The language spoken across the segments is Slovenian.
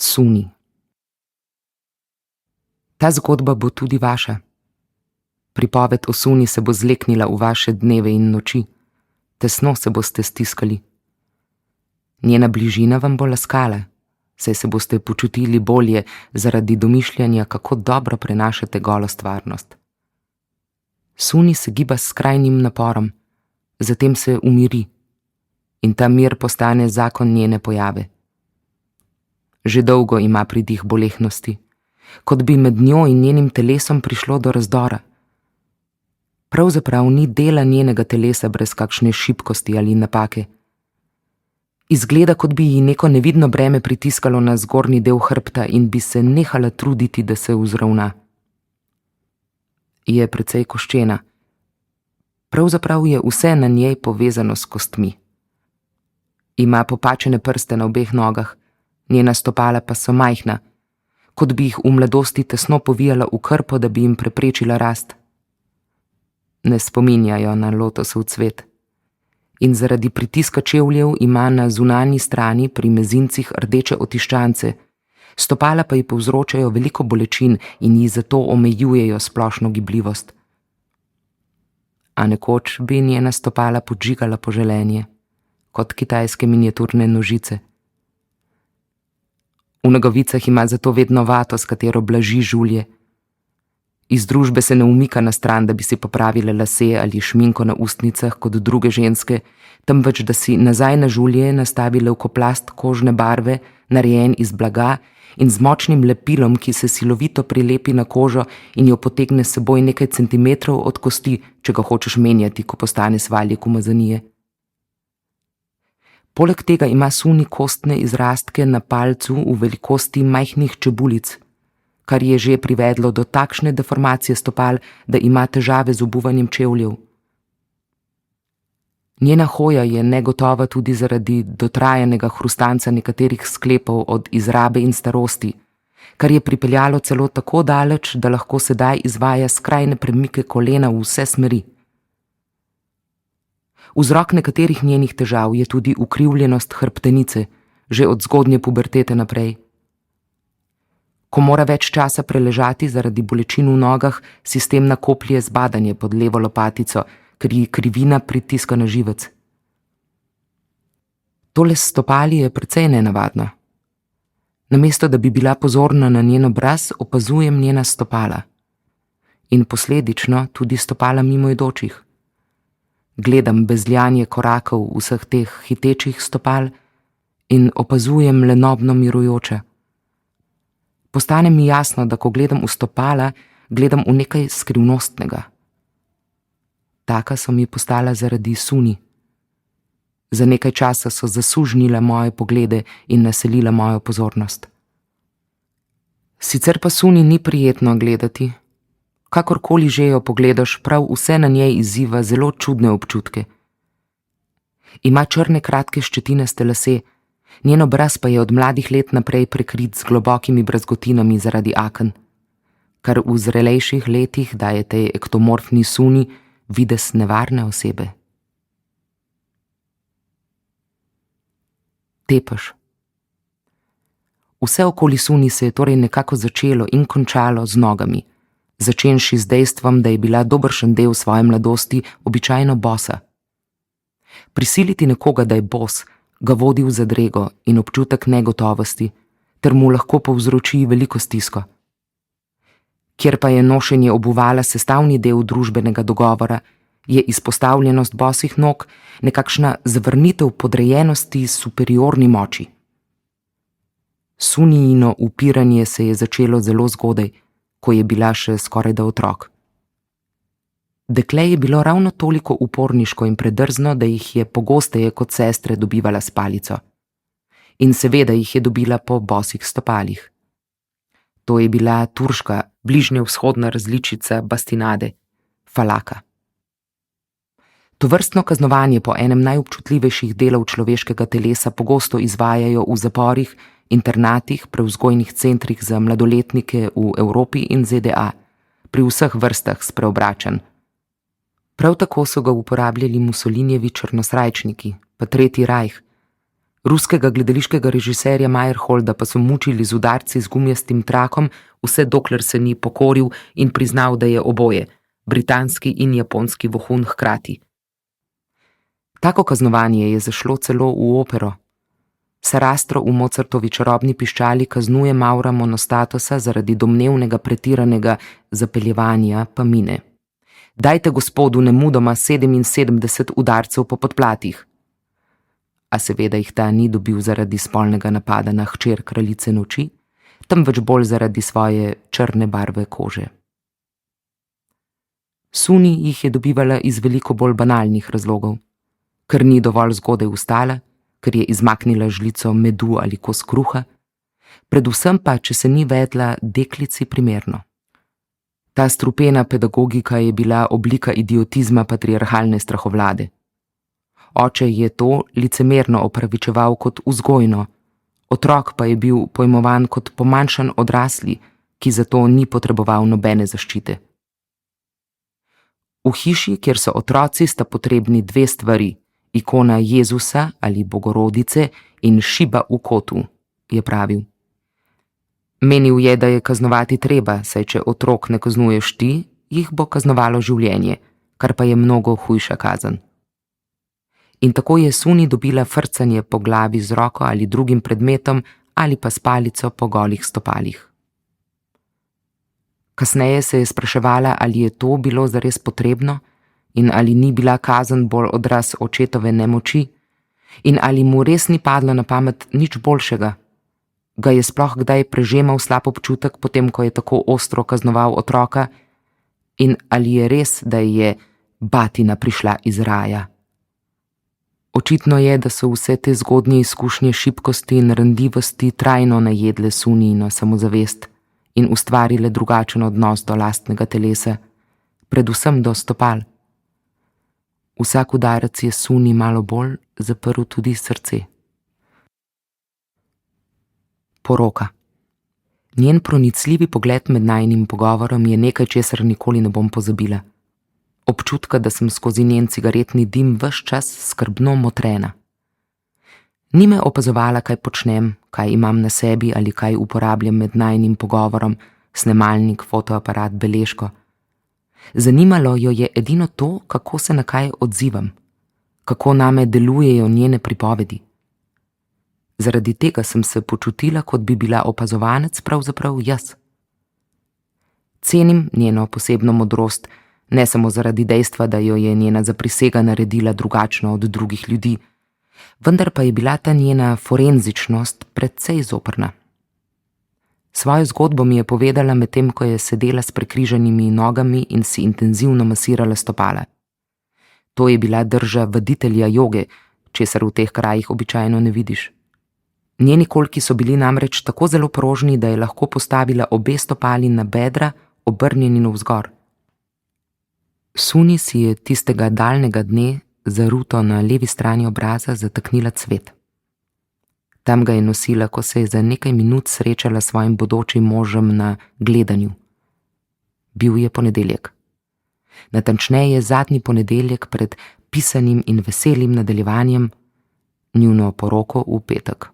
Suni. Ta zgodba bo tudi vaša. Pripoved o Suni se bo zleknila v vaše dneve in noči. Tesno se boste stiskali. Njena bližina vam bo laskala, saj se boste počutili bolje zaradi domišljanja, kako dobro prenašate golo stvarnost. Suni se giba s skrajnim naporom, zatem se umiri in ta mir postane zakon njene pojave. Že dolgo ima pridih bolehnosti, kot bi med njo in njenim telesom prišlo do razdora. Pravzaprav ni dela njenega telesa brez kakšne šibkosti ali napake. Izgleda, kot bi ji neko nevidno breme pritiskalo na zgornji del hrbta in bi se nehala truditi, da se vzravna. Je precej koščena. Pravzaprav je vse na njej povezano s kostmi. Ima popačene prste na obeh nogah, njena stopala pa so majhna, kot bi jih v mladosti tesno povijala v krpo, da bi jim preprečila rast. Ne spominjajo na lotosov cvet. In zaradi pritiska čevljev ima na zunanji strani pri mezincih rdeče otiščance, stopala pa ji povzročajo veliko bolečin in ji zato omejujejo splošno gibljivost. A nekoč bi njena stopala podžigala poželenje, kot kitajske miniaturne nožice. V nogavicah ima zato vedno vato, s katero blaži žulje. Iz družbe se ne umika na stran, da bi si popravile lase ali šminko na ustnicah kot druge ženske, temveč da si nazaj na žulje nastavi levkoplast kožne barve, narejen iz blaga in z močnim lepilom, ki se silovito prilepi na kožo in jo potegne s seboj nekaj centimetrov od kosti, če ga hočeš menjati, ko postane svaljek umazanije. Poleg tega ima Suni kostne izrastke na palcu v velikosti majhnih čebulic, kar je že privedlo do takšne deformacije stopal, da ima težave z obuvanjem čevljev. Njena hoja je negotova tudi zaradi dotrajanega hrustanca nekaterih sklepov od izrabe in starosti, kar je pripeljalo celo tako daleč, da lahko sedaj izvaja skrajne premike kolena v vse smeri. Vzrok nekaterih njenih težav je tudi ukrivljenost hrbtenice, že od zgodnje pubertete naprej. Ko mora več časa preležati zaradi bolečin v nogah, sistem nakoplje zbadanje pod levo lopatico, ker ji krivina pritiska na živec. Tole s stopali je precej nenavadno. Namesto da bi bila pozorna na njen obraz, opazujem njena stopala. In posledično tudi stopala mimoidočih. Gledam bezljanje korakov vseh teh hitečih stopal in opazujem lenobno mirujoče. Postane mi jasno, da ko gledam v stopala, gledam v nekaj skrivnostnega. Taka so mi postala zaradi Suni. Za nekaj časa so zasužnila moje poglede in naselila mojo pozornost. Sicer pa Suni ni prijetno gledati. Kakorkoli že jo pogledaš, prav vse na njej izziva zelo čudne občutke. Ima črne kratke ščetinaste lase, njen obraz pa je od mladih let naprej prekrit z globokimi brazgotinami zaradi aken, kar v zrelejših letih daje tej ektomorfni Suni videz nevarne osebe. Tepež. Vse okoli Suni se je torej nekako začelo in končalo z nogami, začenši z dejstvom, da je bila dobršen del svoje mladosti običajno bosa. Prisiliti nekoga, da je bos, ga vodi v zadrego in občutek negotovosti, ter mu lahko povzroči veliko stisko. Kjer pa je nošenje obuvala sestavni del družbenega dogovora, je izpostavljenost bosih nog nekakšna zavrnitev podrejenosti superiorni moči. Sunijino upiranje se je začelo zelo zgodaj, ko je bila še skorajda otrok. Dekle je bilo ravno toliko uporniško in predrzno, da jih je pogosteje kot sestre dobivala s palico. In seveda jih je dobila po bosih stopalih. To je bila turška, bližnjevzhodna različica bastinade, falaka. Tovrstno kaznovanje po enem najobčutljivejših delov človeškega telesa pogosto izvajajo v zaporih, internatih, prevzgojnih centrih za mladoletnike v Evropi in ZDA, pri vseh vrstah spreobračanj. Prav tako so ga uporabljali Mussolinijevi črnosrajčniki, pa Tretji rajh, Ruskega gledališkega režiserja Meyerholda pa so mučili z udarci z gumijastim trakom, vse dokler se ni pokoril in priznal, da je oboje, britanski in japonski vohun hkrati. Tako kaznovanje je zašlo celo v opero. Sarastro v Mozartovi Čarobni piščali kaznuje Maura Monostatosa zaradi domnevnega pretiranega zapeljevanja pa mine. Dajte gospodu nemudoma 77 udarcev po podplatih. A seveda jih ta ni dobil zaradi spolnega napada na hčer kraljice noči, temveč bolj zaradi svoje črne barve kože. Suni jih je dobivala iz veliko bolj banalnih razlogov, ker ni dovolj zgodaj vstala, ker je izmaknila žlico medu ali kos kruha, predvsem pa, če se ni vedla deklici primerno. Ta strupena pedagogika je bila oblika idiotizma patriarhalne strahovlade. Oče je to licemerno opravičeval kot vzgojno, otrok pa je bil pojmovan kot pomanjšan odrasli, ki zato ni potreboval nobene zaščite. V hiši, kjer so otroci, sta potrebni dve stvari, ikona Jezusa ali Bogorodice in šiba v kotu, je pravil. Menil je, da je kaznovati treba, saj če otrok ne kaznuješ ti, jih bo kaznovalo življenje, kar pa je mnogo hujša kazen. In tako je Suni dobila frcanje po glavi z roko ali drugim predmetom ali pa s palico po golih stopalih. Kasneje se je spraševala, ali je to bilo zares potrebno in ali ni bila kazen bolj odraz očetove nemoči in ali mu res ni padlo na pamet nič boljšega. Ga je sploh kdaj prežemal slab občutek potem, ko je tako ostro kaznoval otroka, in ali je res, da je batina prišla iz raja. Očitno je, da so vse te zgodnje izkušnje šibkosti in ranljivosti trajno najedle Sunijino samozavest in ustvarile drugačen odnos do lastnega telesa, predvsem do stopal. Vsak udarec je Suni malo bolj zaprl tudi srce. Poroka. Njen pronicljivi pogled med najinim pogovorom je nekaj, česar nikoli ne bom pozabila. Občutka, da sem skozi njen cigaretni dim ves čas skrbno motrena. Ni me opazovala, kaj počnem, kaj imam na sebi ali kaj uporabljam med najinim pogovorom, snemalnik, fotoaparat, beležko. Zanimalo jo je edino to, kako se na kaj odzivam, kako name delujejo njene pripovedi. Zaradi tega sem se počutila, kot bi bila opazovanec pravzaprav jaz. Cenim njeno posebno modrost, ne samo zaradi dejstva, da jo je njena zaprisega naredila drugačno od drugih ljudi, vendar pa je bila ta njena forenzičnost precej zoprna. Svojo zgodbo mi je povedala medtem, ko je sedela s prekrižanimi nogami in si intenzivno masirala stopala. To je bila drža vaditelja joge, česar v teh krajih običajno ne vidiš. Njeni kolki so bili namreč tako zelo prožni, da je lahko postavila obe stopali na bedra, obrnjeni navzgor. Suni si je tistega daljnega dne za ruto na levi strani obraza zataknila cvet. Tam ga je nosila, ko se je za nekaj minut srečala s svojim bodočim možem na gledanju. Bil je ponedeljek. Natančneje zadnji ponedeljek pred pisanim in veselim nadaljevanjem, njuno poroko v petek.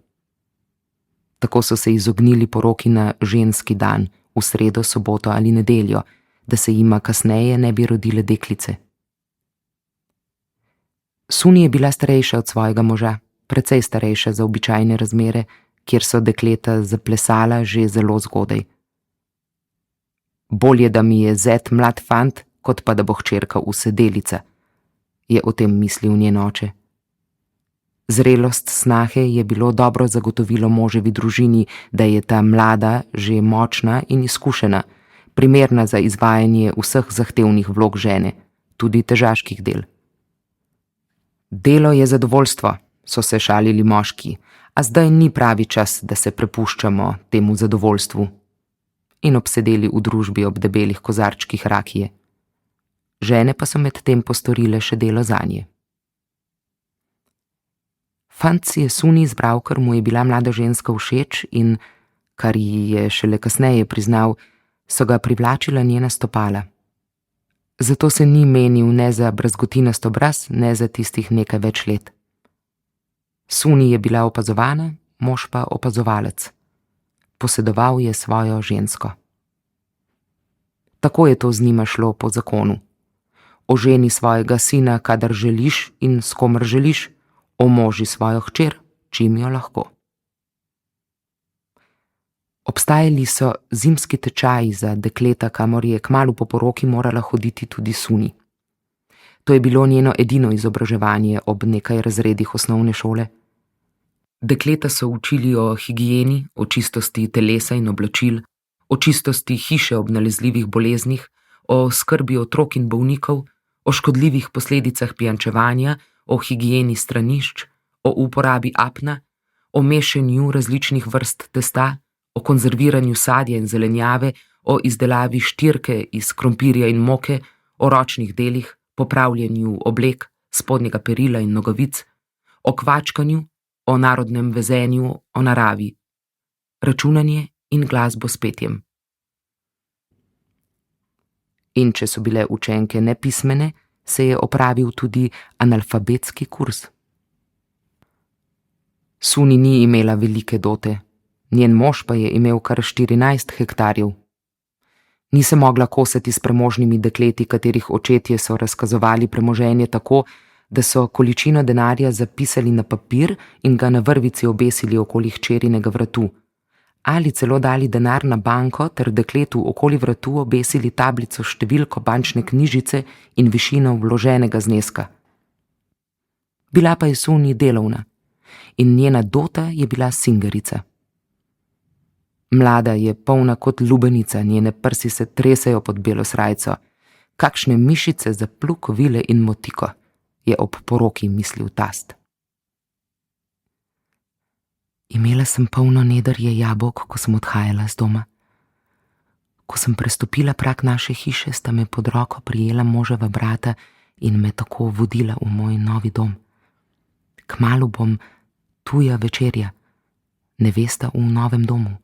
Tako so se izognili poroki na ženski dan, v sredo, soboto ali nedeljo, da se jima kasneje ne bi rodile deklice. Suni je bila starejša od svojega moža, precej starejša za običajne razmere, kjer so dekleta zaplesala že zelo zgodaj. Bolje, da mi je zet mlad fant, kot pa da bo hčerka usedelica, je o tem mislil njen oče. Zrelost snahe je bilo dobro zagotovilo moževi družini, da je ta mlada že močna in izkušena, primerna za izvajanje vseh zahtevnih vlog žene, tudi težaških del. Delo je zadovoljstvo, so se šalili moški, a zdaj ni pravi čas, da se prepuščamo temu zadovoljstvu. In obsedeli v družbi ob debelih kozarčkih rakije. Žene pa so med tem postorile še delo zanje. Fant si je Suni izbral, ker mu je bila mlada ženska všeč in, kar ji je šele kasneje priznal, so ga privlačila njena stopala. Zato se ni menil ne za brazgotinast obraz, ne za tistih nekaj več let. Suni je bila opazovana, mož pa opazovalec. Posedoval je svojo žensko. Tako je to z njima šlo po zakonu. Oženi svojega sina, kadar želiš in s komer želiš, omoži svojo hčer, čim jo lahko. Obstajali so zimski tečaji za dekleta, kamor je kmalu po poroki morala hoditi tudi Suni. To je bilo njeno edino izobraževanje ob nekaj razredih osnovne šole. Dekleta so učili o higieni, o čistosti telesa in oblačil, o čistosti hiše ob nalezljivih boleznih, o skrbi otrok in bolnikov, o škodljivih posledicah pijančevanja, o higieni stranišč, o uporabi apna, o mešanju različnih vrst testa, o konzerviranju sadja in zelenjave, o izdelavi štirke iz krompirja in moke, o ročnih delih, popravljanju oblek, spodnjega perila in nogavic, o kvačkanju, o narodnem vezenju, o naravi, računanje in glasbo s petjem. In če so bile učenke nepismene, se je opravil tudi analfabetski kurs. Suni ni imela velike dote, njen mož pa je imel kar 14 hektarjev. Ni se mogla kosati s premožnimi dekleti, katerih očetje so razkazovali premoženje tako, da so količino denarja zapisali na papir in ga na vrvici obesili okoli hčerinega vratu, ali celo dali denar na banko ter dekletu okoli vratu obesili tablico številko bančne knjižice in višino vloženega zneska. Bila pa je Suni delovna in njena dota je bila singerica. Mlada je polna kot lubenica, njene prsi se tresejo pod belo srajco. Kakšne mišice za pluk, vile in motiko, je ob poroki mislil tast. Imela sem polno nedrje jabolk, ko sem odhajala z doma. Ko sem prestopila prag naše hiše, sta me pod roko prijela moževa brata in me tako vodila v moj novi dom. Kmalu bom tuja večerja, nevesta v novem domu.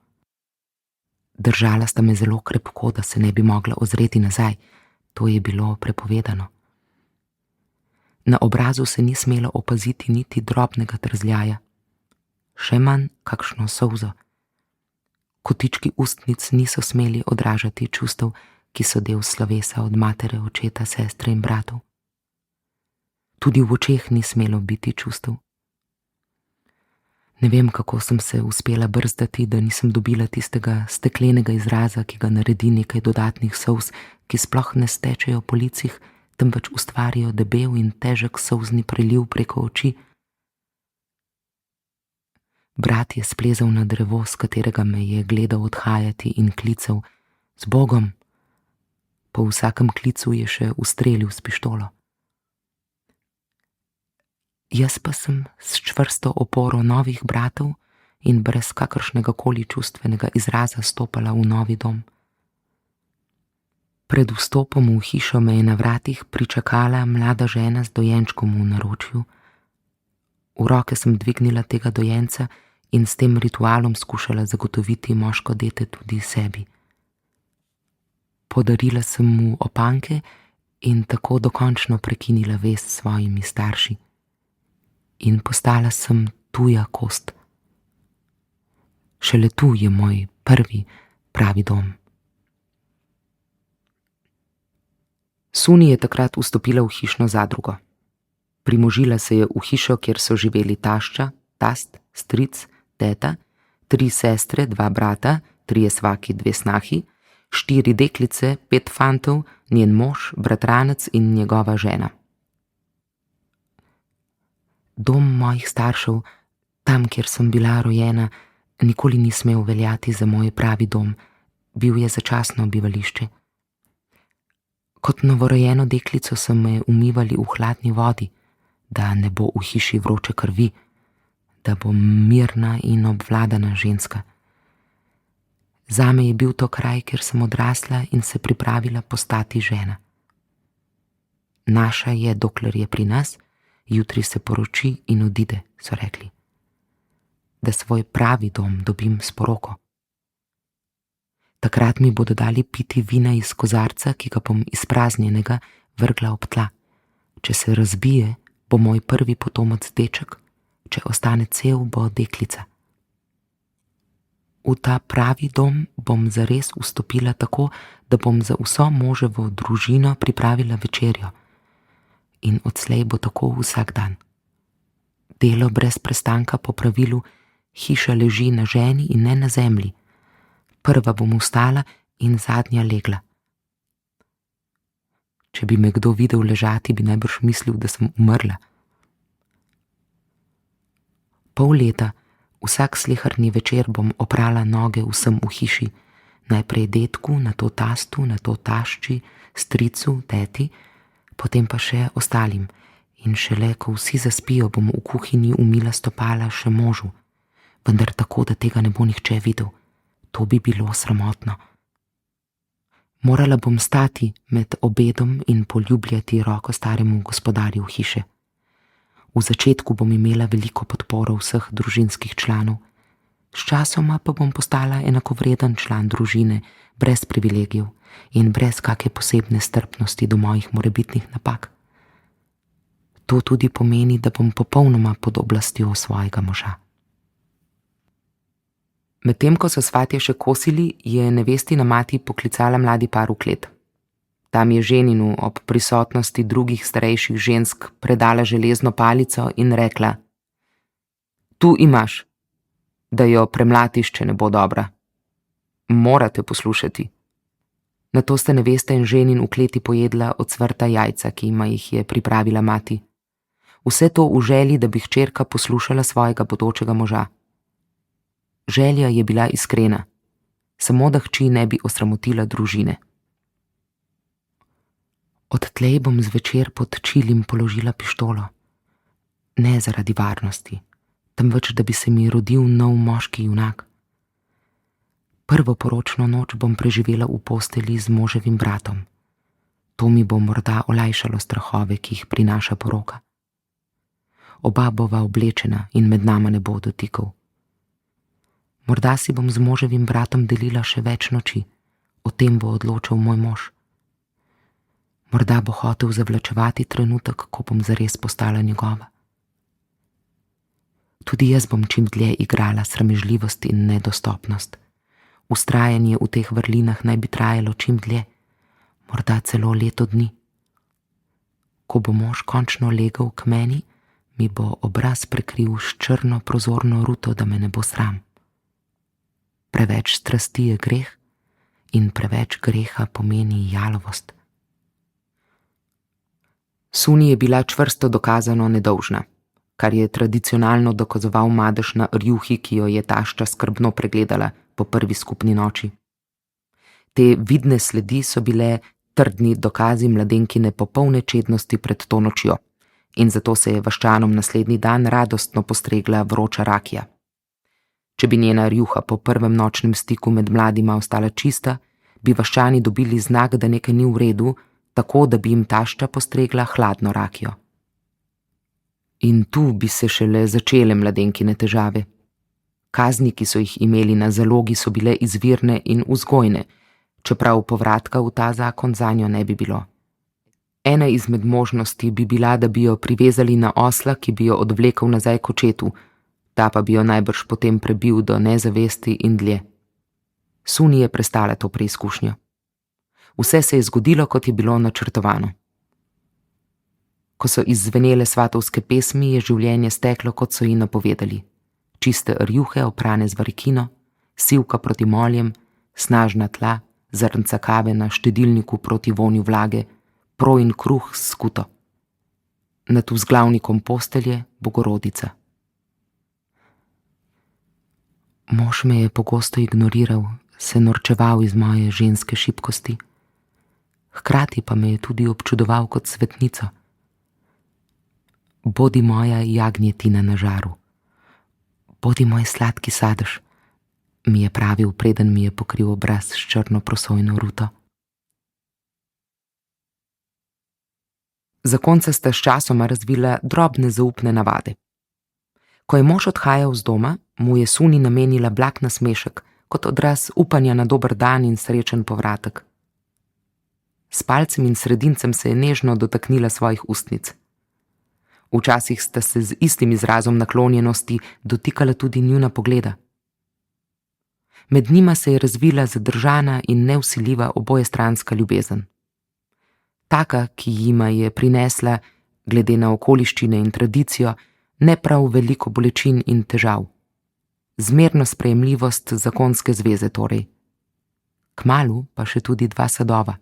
Držala sta me zelo krepko, da se ne bi mogla ozreti nazaj, to je bilo prepovedano. Na obrazu se ni smelo opaziti niti drobnega trzljaja, še manj kakšno solzo. Kotički ustnic niso smeli odražati čustev, ki so del slovesa od matere, očeta, sestre in bratov. Tudi v očeh ni smelo biti čustev. Ne vem, kako sem se uspela brzdati, da nisem dobila tistega steklenega izraza, ki ga naredi nekaj dodatnih solz, ki sploh ne stečejo po licih, temveč ustvarijo debel in težek solzni preliv preko oči. Brat je splezal na drevo, s katerega me je gledal odhajati in klical: "Z Bogom!" Po vsakem klicu je še ustrelil s pištolo. Jaz pa sem s čvrsto oporo novih bratov in brez kakršnega koli čustvenega izraza stopala v novi dom. Pred vstopom v hišo me je na vratih pričakala mlada žena z dojenčkom v naročju. V roke sem dvignila tega dojenca in s tem ritualom skušala zagotoviti moško dete tudi sebi. Podarila sem mu opanke in tako dokončno prekinila vez s svojimi starši. In postala sem tuja kost. Šele tu je moj prvi pravi dom. Suni je takrat vstopila v hišno zadrugo. Primožila se je v hišo, kjer so živeli tašča, tast, stric, teta, 3 sestre, 2 brata, 3 svaki, 2 snahi, 4 deklice, 5 fantov, njen mož, bratranec in njegova žena. Dom mojih staršev, tam, kjer sem bila rojena, nikoli ni smel veljati za moj pravi dom, bil je začasno bivališče. Kot novorojeno deklico so me umivali v hladni vodi, da ne bo v hiši vroče krvi, da bom mirna in obvladana ženska. Zame je bil to kraj, kjer sem odrasla in se pripravila postati žena. Naša je, dokler je pri nas, jutri se poroči in odide, so rekli. Da svoj pravi dom dobim s poroko. Takrat mi bodo dali piti vina iz kozarca, ki ga bom izpraznjenega vrgla ob tla. Če se razbije, bo moj prvi potomec deček, Če ostane cel, bo deklica. V ta pravi dom bom zares vstopila tako, da bom za vso moževo družino pripravila večerjo. In odslej bo tako vsak dan. Delo brez prestanka po pravilu, hiša leži na ženi in ne na zemlji. Prva bom vstala in zadnja legla. Če bi me kdo videl ležati, bi najbrž mislil, da sem umrla. Pol leta, vsak sleherni večer bom oprala noge vsem v hiši, najprej dedku, nato tastu, nato tašči, stricu, teti, potem pa še ostalim. In šele, ko vsi zaspijo, bom v kuhinji umila stopala še možu, vendar tako, da tega ne bo nihče videl. To bi bilo sramotno. Morala bom stati med obedom in poljubljati roko staremu gospodarju hiše. V začetku bom imela veliko podporo vseh družinskih članov, sčasoma pa bom postala enakovreden član družine, brez privilegijev in brez kake posebne strpnosti do mojih morebitnih napak. To tudi pomeni, da bom popolnoma pod oblastjo svojega moža. Medtem ko so svatje še kosili, je nevestina mati poklicala mladi par v klet. Tam je ženinu ob prisotnosti drugih starejših žensk predala železno palico in rekla: Tu imaš, da jo premlatiš, če ne bo dobra. Morate poslušati. Nato sta nevesta in ženin v kleti pojedla ocvrta jajca, ki jima jih je pripravila mati. Vse to v želji, da bi hčerka poslušala svojega bodočega moža. Želja je bila iskrena, samo da hči ne bi osramotila družine. Odtlej bom zvečer pod čilim položila pištolo. Ne zaradi varnosti, temveč da bi se mi rodil nov moški junak. Prvo poročno noč bom preživela v posteli z moževim bratom. To mi bo morda olajšalo strahove, ki jih prinaša poroka. Oba bova oblečena in med nama ne bo dotikov. Morda si bom z moževim bratom delila še več noči, o tem bo odločal moj mož. Morda bo hotel zavlačevati trenutek, ko bom zares postala njegova. Tudi jaz bom čim dlje igrala sramežljivost in nedostopnost. Vztrajanje v teh vrlinah naj bi trajalo čim dlje, morda celo leto dni. Ko bo mož končno legel k meni, mi bo obraz prekril s črno prozorno ruto, da me ne bo sram. Preveč strasti je greh in preveč greha pomeni jalovost. Suni je bila čvrsto dokazano nedolžna, kar je tradicionalno dokazoval madež na rjuhi, ki jo je tašča skrbno pregledala po prvi skupni noči. Te vidne sledi so bile trdni dokazi mladenkine popolne čednosti pred to nočjo in zato se je vaščanom naslednji dan radostno postregla vroča rakija. Če bi njena rjuha po prvem nočnem stiku med mladima ostala čista, bi vaščani dobili znak, da nekaj ni v redu, tako da bi jim tašča postregla hladno rakijo. In tu bi se šele začele mladenkine težave. Kazni, ki so jih imeli na zalogi, so bile izvirne in vzgojne, čeprav povratka v ta zakon zanjo ne bi bilo. Ena izmed možnosti bi bila, da bi jo privezali na osla, ki bi jo odvlekel nazaj k očetu, ta pa bi jo najbrž potem prebil do nezavesti in dlje. Suni je prestala to preizkušnjo. Vse se je zgodilo, kot je bilo načrtovano. Ko so izzvenele svatovske pesmi, je življenje steklo, kot so ji napovedali. Čiste rjuhe, oprane z varikino, sivka proti moljem, snažna tla, zrnca kave na štedilniku proti vonju vlage, pro in kruh s skuto. Nad vzglavnikom postelje Bogorodica. Mož me je pogosto ignoriral, se norčeval iz moje ženske šibkosti. Hkrati pa me je tudi občudoval kot svetnico. Bodi moja jagnjetina na žaru. Bodi moj sladki sadež, mi je pravil, preden mi je pokril obraz s črno prosojno ruto. Zakonca sta sčasoma razvila drobne zaupne navade. Ko je mož odhajal z doma, mu je Suni namenila blag nasmešek, kot odraz upanja na dober dan in srečen povratek. S palcem in sredincem se je nežno dotaknila svojih ustnic. Včasih sta se z istim izrazom naklonjenosti dotikala tudi njuna pogleda. Med njima se je razvila zadržana in nevsiljiva obojestranska ljubezen. Taka, ki jima je prinesla, glede na okoliščine in tradicijo, ne prav veliko bolečin in težav. Zmerno sprejemljivost zakonske zveze torej. Kmalu pa še tudi 2 sadova.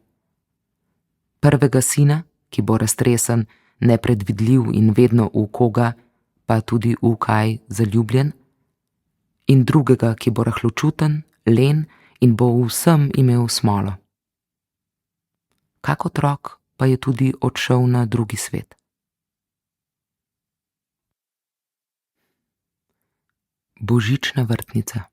Prvega sina, ki bo raztresen, nepredvidljiv in vedno v koga, pa tudi v kaj zaljubljen, in drugega, ki bo rahločuten, len in bo v vsem imel smolo. Kak otrok pa je tudi odšel na drugi svet. Božična vrtnica.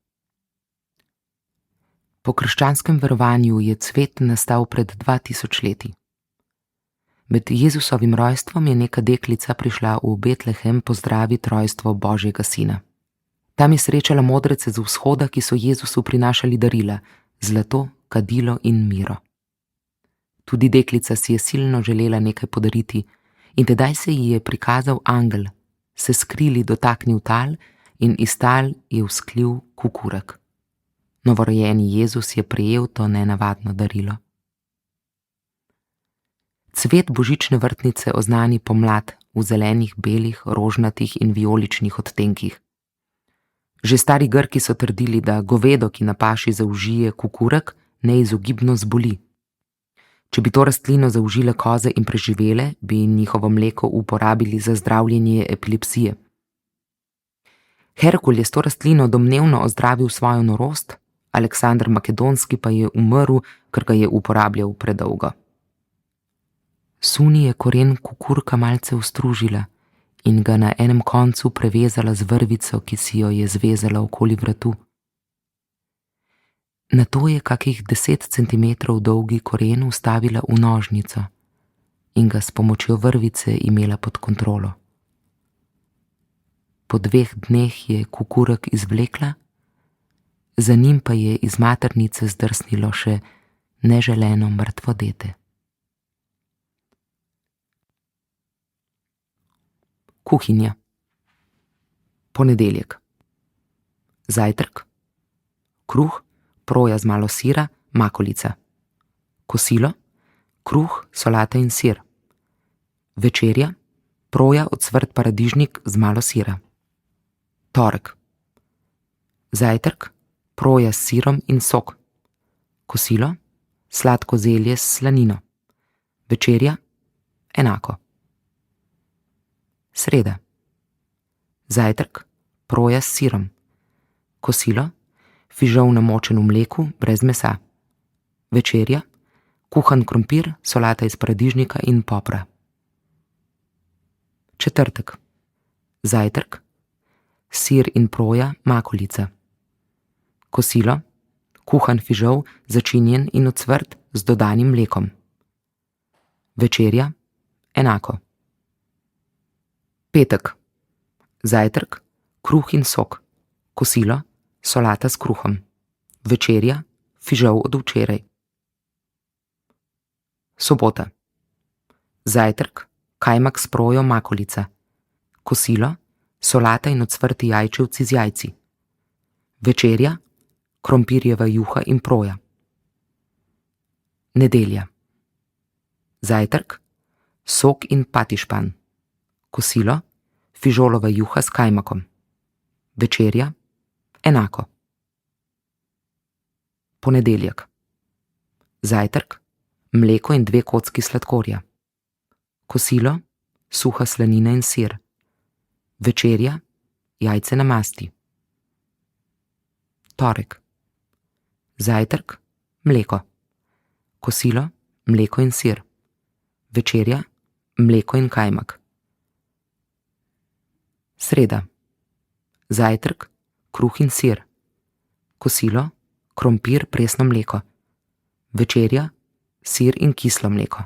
Po krščanskem verovanju je cvet nastal pred 2000 leti. Med Jezusovim rojstvom je neka deklica prišla v Betlehem pozdraviti rojstvo Božjega sina. Tam je srečala modrece z vzhoda, ki so Jezusu prinašali darila, zlato, kadilo in miro. Tudi deklica si je silno želela nekaj podariti in tedaj se ji je prikazal angel, se skrili dotaknil tal in iz tal je vzklil kukurek. Novorojeni Jezus je prejel to nenavadno darilo. Cvet božične vrtnice oznani pomlad v zelenih, belih, rožnatih in vijoličnih odtenkih. Že stari Grki so trdili, da govedo, ki na paši zaužije kukurek, neizogibno zboli. Če bi to rastlino zaužile koze in preživele, bi njihovo mleko uporabili za zdravljenje epilepsije. Herkul je s to rastlino domnevno ozdravil svojo norost, Aleksander Makedonski pa je umrl, ker ga je uporabljal predolgo. Suni je koren kukurka malce ostružila in ga na enem koncu prevezala z vrvico, ki si jo je zvezala okoli vratu. Nato je kakih 10 centimetrov dolgi koren vstavila v nožnico in ga s pomočjo vrvice imela pod kontrolo. Po 2 dneh je kukurek izvlekla, za njim pa je iz maternice zdrsnilo še neželeno mrtvo dete. Kuhinja. Ponedeljek. Zajtrk. Kruh, proja z malo sira, makolica. Kosilo, kruh, solata in sir. Večerja, proja, ocvrt paradižnik z malo sira. Torek. Zajtrk, proja s sirom in sok. Kosilo, sladko zelje s slanino. Večerja, enako. Sreda. Zajtrk, proja s sirom. Kosilo, fižol namočen v mleku, brez mesa. Večerja, kuhan krompir, solata iz paradižnika in popra. Četrtek. Zajtrk, sir in proja, makolica. Kosilo, kuhan fižol, začinjen in ocvrt z dodanim mlekom. Večerja, enako. Petek. Zajtrk, kruh in sok. Kosilo, solata s kruhom. Večerja, fižol od včeraj. Sobota. Zajtrk, kajmak s projo, makolica. Kosilo, solata in ocvrti jajčevci z jajci. Večerja, krompirjeva juha in proja. Nedelja. Zajtrk, sok in patišpan. Kosilo, fižolova juha s kajmakom. Večerja, enako. Ponedeljek. Zajtrk, mleko in 2 kocki sladkorja. Kosilo, suha slanina in sir. Večerja, jajce na masti. Torek. Zajtrk, mleko. Kosilo, mleko in sir. Večerja, mleko in kajmak. Sreda. Zajtrk, kruh in sir. Kosilo, krompir, presno mleko. Večerja, sir in kislo mleko.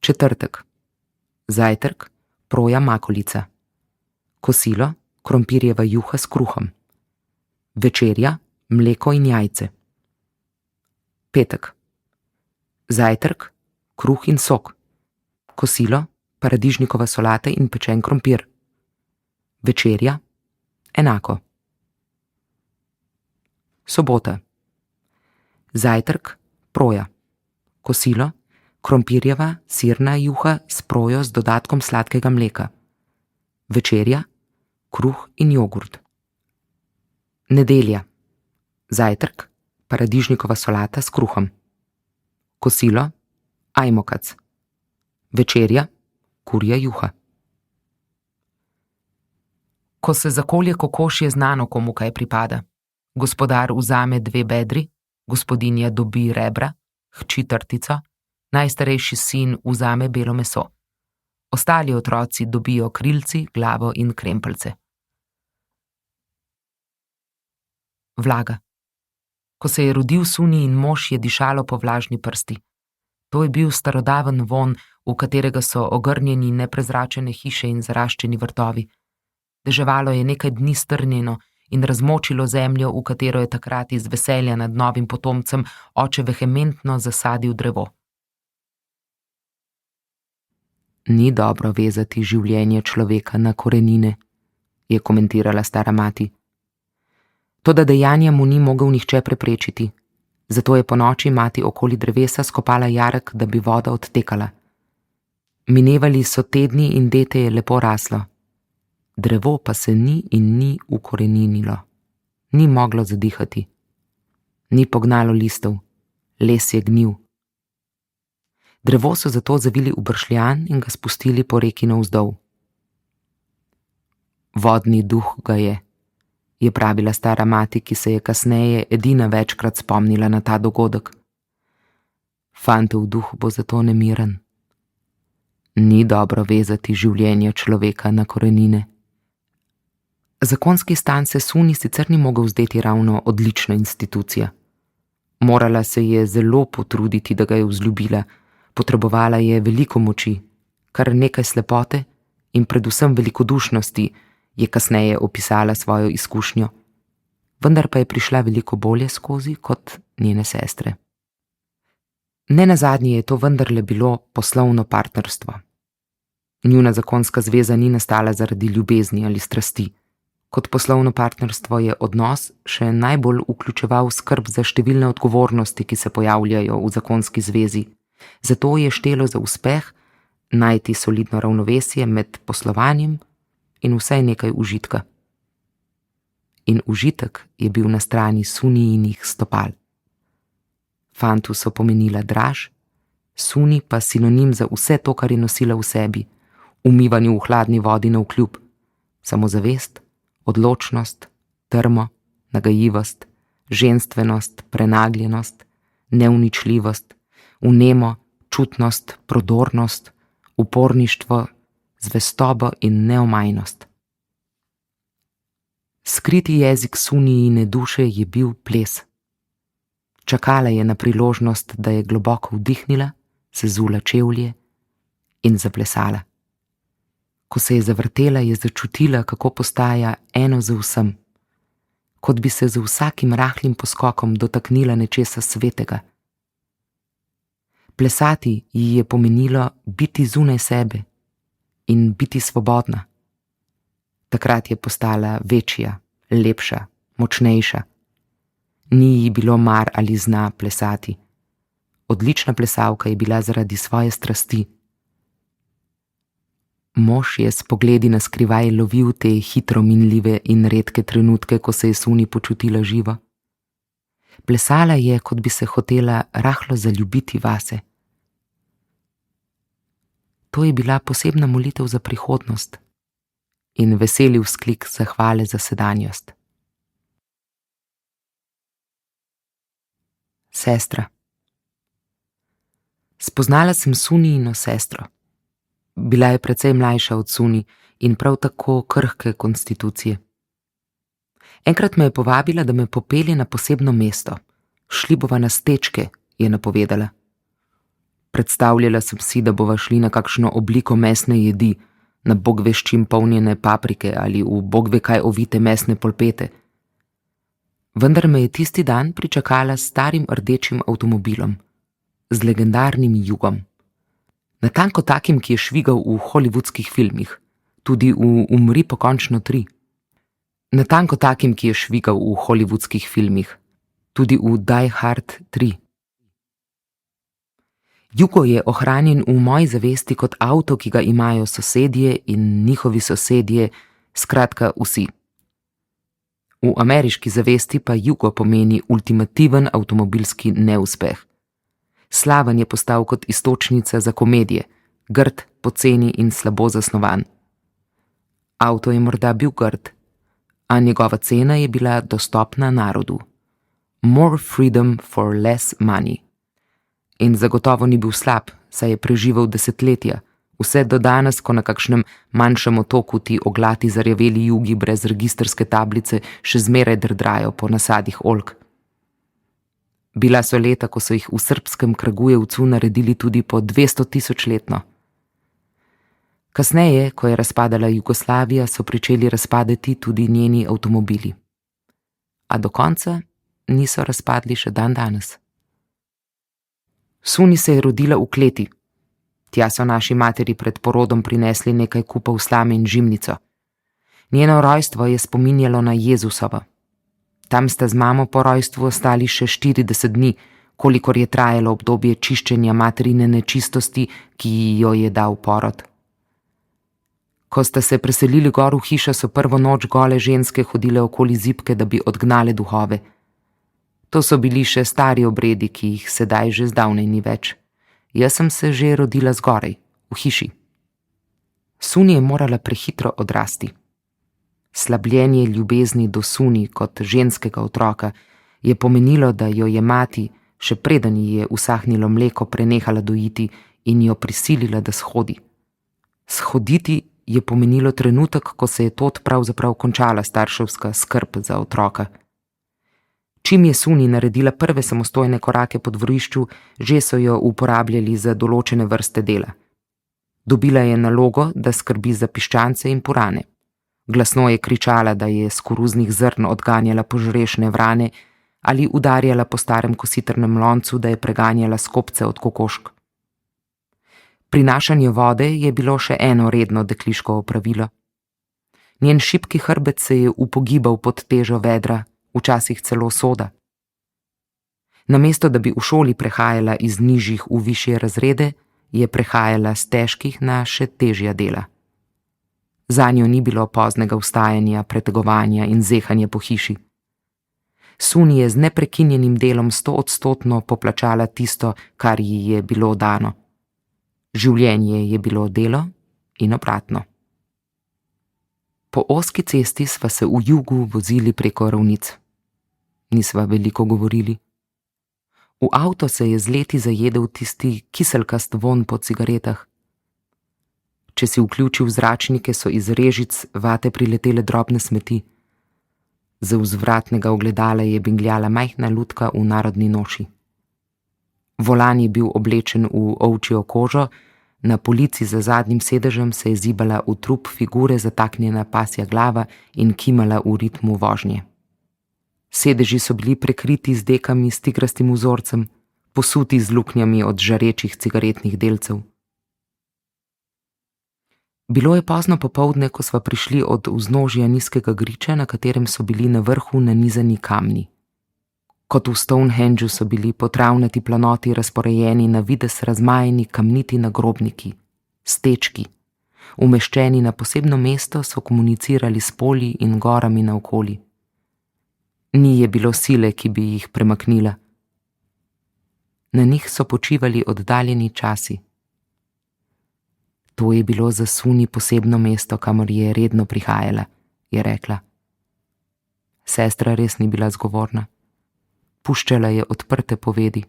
Četrtek. Zajtrk, proja, makolica. Kosilo, krompirjeva juha s kruhom. Večerja, mleko in jajce. Petek. Zajtrk, kruh in sok. Kosilo, paradižnikova solata in pečen krompir. Večerja, enako. Sobota. Zajtrk, proja. Kosilo, krompirjeva sirna juha s projo z dodatkom sladkega mleka. Večerja, kruh in jogurt. Nedelja. Zajtrk, paradižnikova solata s kruhom. Kosilo, ajmokac. Večerja, kurja juha. Ko se zakolje kokoš, je znano, komu kaj pripada. Gospodar vzame 2 bedri, gospodinja dobi rebra, hči trtico, najstarejši sin vzame belo meso. Ostali otroci dobijo krilci, glavo in krempeljce. Vlaga. Ko se je rodil Suni in mož, je dišalo po vlažni prsti. To je bil starodaven vonj, v katerega so ogrnjeni neprezračene hiše in zaraščeni vrtovi. Deževalo je nekaj dni strnjeno in razmočilo zemljo, v katero je takrat iz veselja nad novim potomcem oče vehementno zasadil drevo. Ni dobro vezati življenje človeka na korenine, je komentirala stara mati. Toda dejanja mu ni mogel nihče preprečiti, zato je ponoči mati okoli drevesa skopala jarek, da bi voda odtekala. Minevali so tedni in dete je lepo raslo. Drevo pa se ni in ni ukoreninilo. Ni moglo zadihati. Ni pognalo listov. Les je gnil. Drevo so zato zavili v bršljan in ga spustili po reki navzdol. Vodni duh ga je pravila stara mati, ki se je kasneje edina večkrat spomnila na ta dogodek. Fantov duh bo zato nemiren. Ni dobro vezati življenje človeka na korenine. Zakonski stan se Suni sicer ni mogel zdeti ravno odlična institucija. Morala se je zelo potruditi, da ga je vzljubila, potrebovala je veliko moči, kar nekaj slepote in predvsem velikodušnosti, je kasneje opisala svojo izkušnjo, vendar pa je prišla veliko bolje skozi kot njene sestre. Nenazadnje je to vendarle bilo poslovno partnerstvo. Njuna zakonska zveza ni nastala zaradi ljubezni ali strasti. Kot poslovno partnerstvo je odnos še najbolj vključeval skrb za številne odgovornosti, ki se pojavljajo v zakonski zvezi. Zato je štelo za uspeh najti solidno ravnovesje med poslovanjem in vsaj nekaj užitka. In užitek je bil na strani Sunijinih stopal. Fantu so pomenila draž, Suni pa sinonim za vse to, kar je nosila v sebi, umivanju v hladni vodi navkljub, samozavest, odločnost, trmo, nagajivost, ženstvenost, prenagljenost, neuničljivost, vnemo, čutnost, prodornost, uporništvo, zvestobo in neomajnost. Skriti jezik Sunijine duše je bil ples. Čakala je na priložnost, da je globoko vdihnila, sezula čevlje in zaplesala. Ko se je zavrtela, je začutila, kako postaja eno z vsem, kot bi se z vsakim rahlim poskokom dotaknila nečesa svetega. Plesati ji je pomenilo biti zunaj sebe in biti svobodna. Takrat je postala večja, lepša, močnejša. Ni ji bilo mar, ali zna plesati. Odlična plesalka je bila zaradi svoje strasti. Mož je s pogledi na skrivaj lovil te hitro minljive in redke trenutke, ko se je Suni počutila živo. Plesala je, kot bi se hotela rahlo zaljubiti vase. To je bila posebna molitev za prihodnost in veseli vzklik zahvale za sedanjost. Sestra. Spoznala sem Sunijino sestro. Bila je precej mlajša od Suni in prav tako krhke konstitucije. Enkrat me je povabila, da me popelje na posebno mesto. Šli bova na stečke, je napovedala. Predstavljala sem si, da bova šli na kakšno obliko mesne jedi, na bog ve s čim polnjene paprike ali v bog ve kaj ovite mesne polpete. Vendar me je tisti dan pričakala s starim rdečim avtomobilom, z legendarnim Jugom. Natanko takim, ki je švigal v hollywoodskih filmih, tudi v Umri pokončno 3. Natanko takim, ki je švigal v hollywoodskih filmih, tudi v Die Hard 3. Jugo je ohranjen v moji zavesti kot avto, ki ga imajo sosedje in njihovi sosedje, skratka vsi. V ameriški zavesti pa Jugo pomeni ultimativen avtomobilski neuspeh. Slaven je postal kot iztočnica za komedije, grd, poceni in slabo zasnovan. Avto je morda bil grd, a njegova cena je bila dostopna narodu. More freedom for less money. In zagotovo ni bil slab, saj je preživel desetletja, vse do danes, ko na kakšnem manjšem otoku ti oglati zarjaveli jugi brez registrske tablice še zmeraj drdrajo po nasadih oljk. Bila so leta, ko so jih v srbskem Kragujevcu naredili tudi po 200 000 letno. Kasneje, ko je razpadala Jugoslavija, so pričeli razpadeti tudi njeni avtomobili. A do konca niso razpadli še dan danes. Suni se je rodila v kleti. Tja so naši materi pred porodom prinesli nekaj kupov slame in žimnico. Njeno rojstvo je spominjalo na Jezusovo. Tam sta z mamo po rojstvu ostali še 40 dni, kolikor je trajalo obdobje čiščenja materine nečistosti, ki jo je dal porod. Ko sta se preselili gor v hišo, so prvo noč gole ženske hodile okoli zibke, da bi odgnale duhove. To so bili še stari obredi, ki jih sedaj že zdavnaj ni več. Jaz sem se že rodila zgoraj, v hiši. Suni je morala prehitro odrasti. Slabljenje ljubezni do Suni kot ženskega otroka je pomenilo, da jo je mati, še preden ji je usahnilo mleko, prenehala dojiti in jo prisilila, da shodi. Shoditi je pomenilo trenutek, ko se je tod pravzaprav končala starševska skrb za otroka. Čim je Suni naredila prve samostojne korake po dvorišču, že so jo uporabljali za določene vrste dela. Dobila je nalogo, da skrbi za piščance in purane. Glasno je kričala, da je s koruznih zrn odganjala požrešne vrane ali udarjala po starem kositrnem loncu, da je preganjala skopce od kokošk. Prinašanje vode je bilo še eno redno dekliško opravilo. Njen šibki hrbet se je upogibal pod težo vedra, včasih celo soda. Namesto da bi v šoli prehajala iz nižjih v višje razrede, je prehajala z težkih na še težja dela. Zanjo ni bilo poznega vstajanja, pretegovanja in zehanja po hiši. Suni je z neprekinjenim delom 100% poplačala tisto, kar ji je bilo dano. Življenje je bilo delo in obratno. Po ozki cesti sva se v Jugu vozili preko ravnic. Nisva veliko govorili. V avto se je z leti zajedel tisti kiselkast vonj po cigaretah. Če si vključil zračnike, so iz režic vate priletele drobne smeti. Z vzvratnega ogledala je bingljala majhna lutka v narodni noši. Volan je bil oblečen v ovčjo kožo, na polici za zadnjim sedežem se je zibala v trup figure zataknjena pasja glava in kimala v ritmu vožnje. Sedeži so bili prekriti z dekami s tigrastim vzorcem, posuti z luknjami od žarečih cigaretnih delcev. Bilo je pozno popoldne, ko sva prišli od vznožja nizkega griča, na katerem so bili na vrhu nanizani kamni. Kot v Stonehengeu so bili po travnati planoti razporejeni na videz razmajeni kamniti nagrobniki, stečki. Umeščeni na posebno mesto so komunicirali s polji in gorami naokoli. Ni je bilo sile, ki bi jih premaknila. Na njih so počivali oddaljeni časi. To je bilo za Suni posebno mesto, kamor je redno prihajala, je rekla. Sestra res ni bila zgovorna. Puščala je odprte povedi.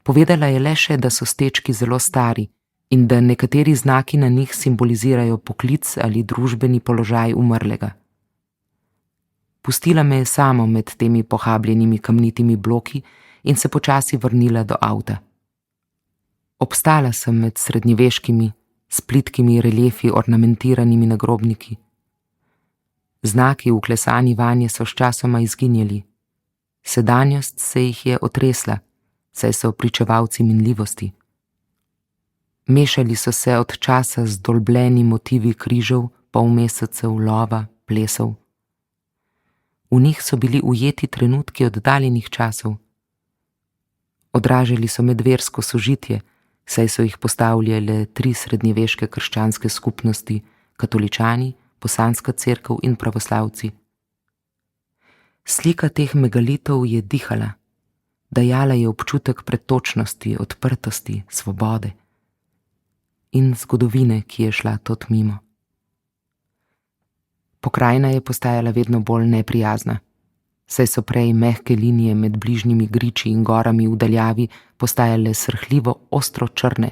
Povedala je le še, da so stečki zelo stari in da nekateri znaki na njih simbolizirajo poklic ali družbeni položaj umrlega. Pustila me je samo med temi pohabljenimi kamnitimi bloki in se počasi vrnila do avta. Obstala sem med srednjeveškimi, s plitkimi reliefi ornamentiranimi nagrobniki. Znaki vklesani vanje so sčasoma izginjali. Sedanjost se jih je otresla, saj so pričevalci minljivosti. Mešali so se od časa zdolbleni motivi križev, polmesecev, lova, plesov. V njih so bili ujeti trenutki oddaljenih časov. Odražali so medversko sožitje, saj so jih postavljale 3 srednjeveške krščanske skupnosti, katoličani, bosanska cerkev in pravoslavci. Slika teh megalitov je dihala, dajala je občutek pretočnosti, odprtosti, svobode in zgodovine, ki je šla tot mimo. Pokrajina je postajala vedno bolj neprijazna, saj so prej mehke linije med bližnjimi griči in gorami v daljavi postajale srhljivo ostro črne,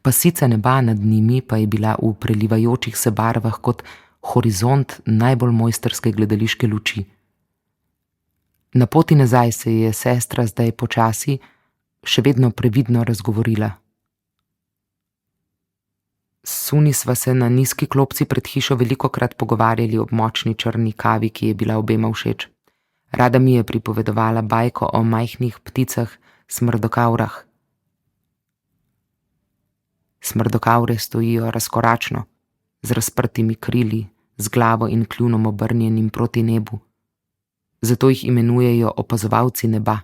pasica neba nad njimi pa je bila v prelivajočih se barvah kot horizont najbolj mojstrske gledališke luči. Na poti nazaj se je sestra zdaj počasi, še vedno previdno razgovorila. S Suni sva se na nizki klopci pred hišo velikokrat pogovarjali ob močni črni kavi, ki je bila obema všeč. Rada mi je pripovedovala bajko o majhnih pticah smrdokavrah. Smrdokavre stojijo razkoračno, z razprtimi krili, z glavo in kljunom obrnjenim proti nebu. Zato jih imenujejo opazovalci neba.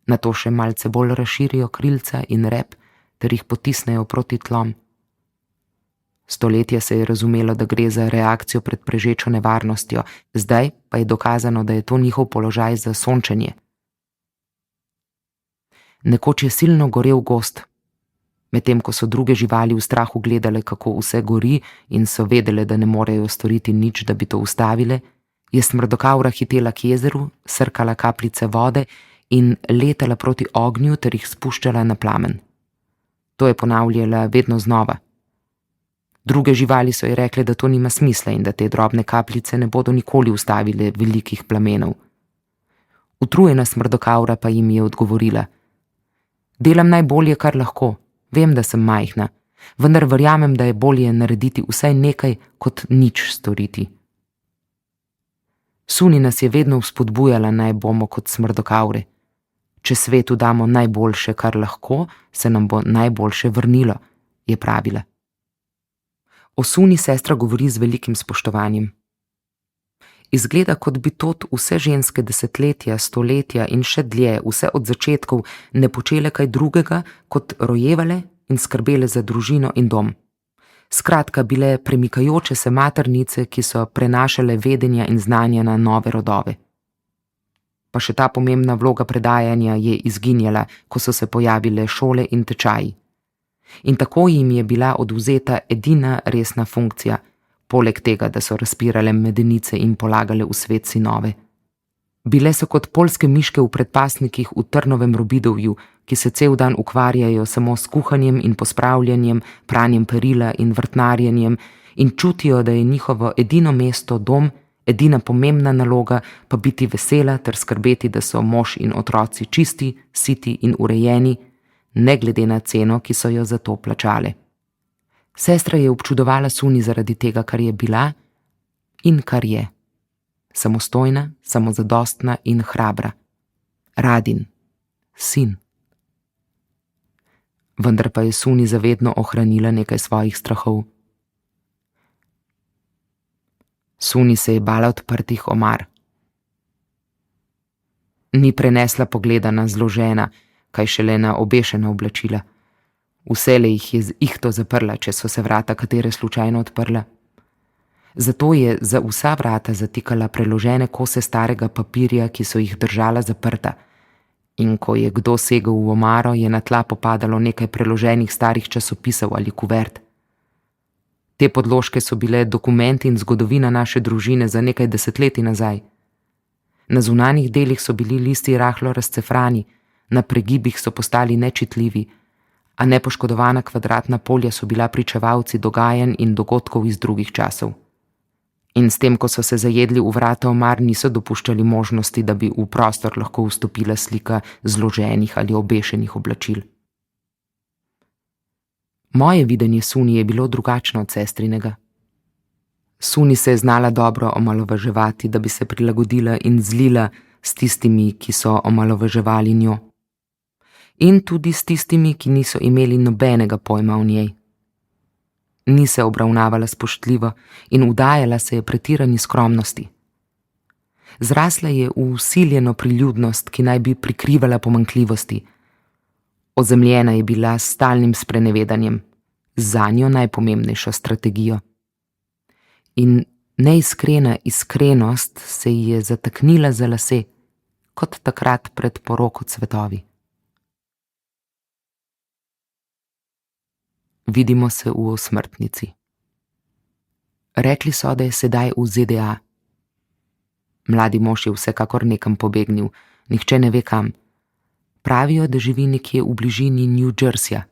Nato še malce bolj razširijo krilca in rep ter jih potisnejo proti tlom. Stoletja se je razumelo, da gre za reakcijo pred prežečo nevarnostjo, zdaj pa je dokazano, da je to njihov položaj za sončenje. Nekoč je silno gorel gozd. Medtem ko so druge živali v strahu gledale, kako vse gori in so vedele, da ne morejo storiti nič, da bi to ustavile, je smrdokavra hitela k jezeru, srkala kapljice vode in letala proti ognju ter jih spuščala na plamen. To je ponavljala vedno znova. Druge živali so ji rekle, da to nima smisla in da te drobne kapljice ne bodo nikoli ustavile velikih plamenov. Utrujena smrdokavra pa jim je odgovorila: "Delam najbolje, kar lahko. Vem, da sem majhna, vendar verjamem, da je bolje narediti vsaj nekaj, kot nič storiti." Suni nas je vedno vzpodbujala, naj bomo kot smrdokavre. Če svetu damo najboljše, kar lahko, se nam bo najboljše vrnilo, je pravila. O Suni sestra govori z velikim spoštovanjem. Izgleda, kot bi tot vse ženske desetletja, stoletja in še dlje, vse od začetkov, ne počele kaj drugega, kot rojevale in skrbele za družino in dom. Skratka, bile premikajoče se maternice, ki so prenašale vedenja in znanja na nove rodove. Pa še ta pomembna vloga predajanja je izginjala, ko so se pojavile šole in tečaji. In tako jim je bila odvzeta edina resna funkcija, poleg tega, da so razpirale medenice in polagale v svet sinove. Bile so kot poljske miške v predpasnikih v trnovem robidovju, ki se cel dan ukvarjajo samo s kuhanjem in pospravljanjem, pranjem perila in vrtnarjenjem in čutijo, da je njihovo edino mesto dom, edina pomembna naloga pa biti vesela ter skrbeti, da so mož in otroci čisti, siti in urejeni, ne glede na ceno, ki so jo za to plačale. Sestra je občudovala Suni zaradi tega, kar je bila in kar je. Samostojna, samozadostna in hrabra. Radin, sin. Vendar pa je Suni zavedno ohranila nekaj svojih strahov. Suni se je bala odprtih omar. Ni prenesla pogleda na zložena, kaj šele na obešena oblačila. Vselej jih je z ihto zaprla, če so se vrata katere slučajno odprla. Zato je za vsa vrata zatikala preložene kose starega papirja, ki so jih držala zaprta. In ko je kdo segel v omaro, je na tla popadalo nekaj preloženih starih časopisov ali kuvert. Te podložke so bile dokumenti in zgodovina naše družine za nekaj desetletij nazaj. Na zunanjih delih so bili listi rahlo razcefrani, na pregibih so postali nečitljivi, a nepoškodovana kvadratna polja so bila pričevalci dogajanj in dogodkov iz drugih časov. In s tem, ko so se zajedli v vrata omar, niso dopuščali možnosti, da bi v prostor lahko vstopila slika zloženih ali obešenih oblačil. Moje videnje Suni je bilo drugačno od sestrinega. Suni se je znala dobro omalovaževati, da bi se prilagodila in zlila s tistimi, ki so omalovaževali njo. In tudi s tistimi, ki niso imeli nobenega pojma o njej. Ni se obravnavala spoštljivo in vdajala se je pretirani skromnosti. Zrasla je v vsiljeno priljudnost, ki naj bi prikrivala pomanjkljivosti. Ozemljena je bila s stalnim sprenevedanjem, zanjo najpomembnejšo strategijo. In neiskrena iskrenost se ji je zataknila za lase, kot takrat pred poroko cvetovi. Vidimo se v osmrtnici. Rekli so, da je sedaj v ZDA. Mladi mož je vsekakor nekam pobegnil, nihče ne ve kam. Pravijo, da živi nekje v bližini New Jerseyja.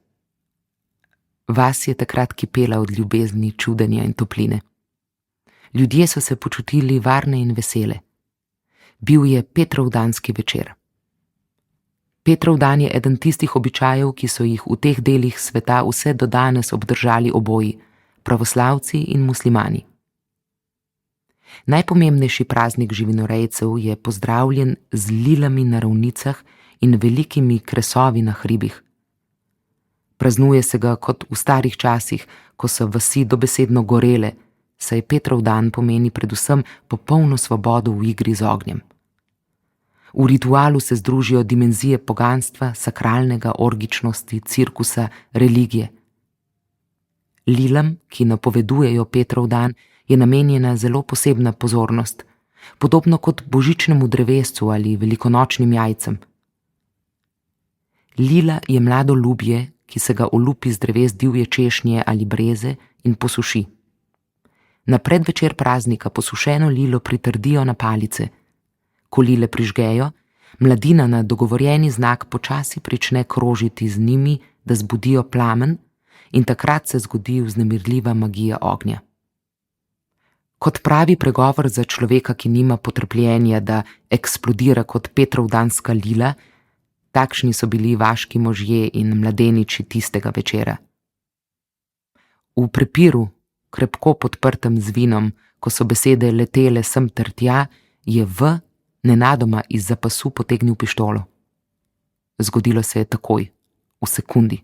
Vas je takrat kipela od ljubezni, čudenja in topline. Ljudje so se počutili varne in vesele. Bil je Petrovdanski večer. Petrov dan je eden tistih običajev, ki so jih v teh delih sveta vse do danes obdržali oboji, pravoslavci in muslimani. Najpomembnejši praznik živinorejcev je pozdravljen z lilami na ravnicah in velikimi kresovi na hribih. Praznuje se ga kot v starih časih, ko so vasi dobesedno gorele, saj Petrov dan pomeni predvsem popolno svobodo v igri z ognjem. V ritualu se združijo dimenzije poganstva, sakralnega, orgičnosti, cirkusa, religije. Lilam, ki napovedujejo Petrov dan, je namenjena zelo posebna pozornost, podobno kot božičnemu drevescu ali velikonočnim jajcem. Lila je mlado ljubje, ki se ga olupi z dreves divje češnje ali breze in posuši. Na predvečer praznika posušeno lilo pritrdijo na palice. Ko lile prižgejo, mladina na dogovorjeni znak počasi prične krožiti z njimi, da zbudijo plamen, in takrat se zgodi vznemirljiva magija ognja. Kot pravi pregovor za človeka, ki nima potrpljenja, da eksplodira kot petrovdanska lila, takšni so bili vaški možje in mladeniči tistega večera. V prepiru, krepko podprtem z vinom, ko so besede letele sem ter tja, je nenadoma izza pasu potegnil pištolo. Zgodilo se je takoj, v sekundi,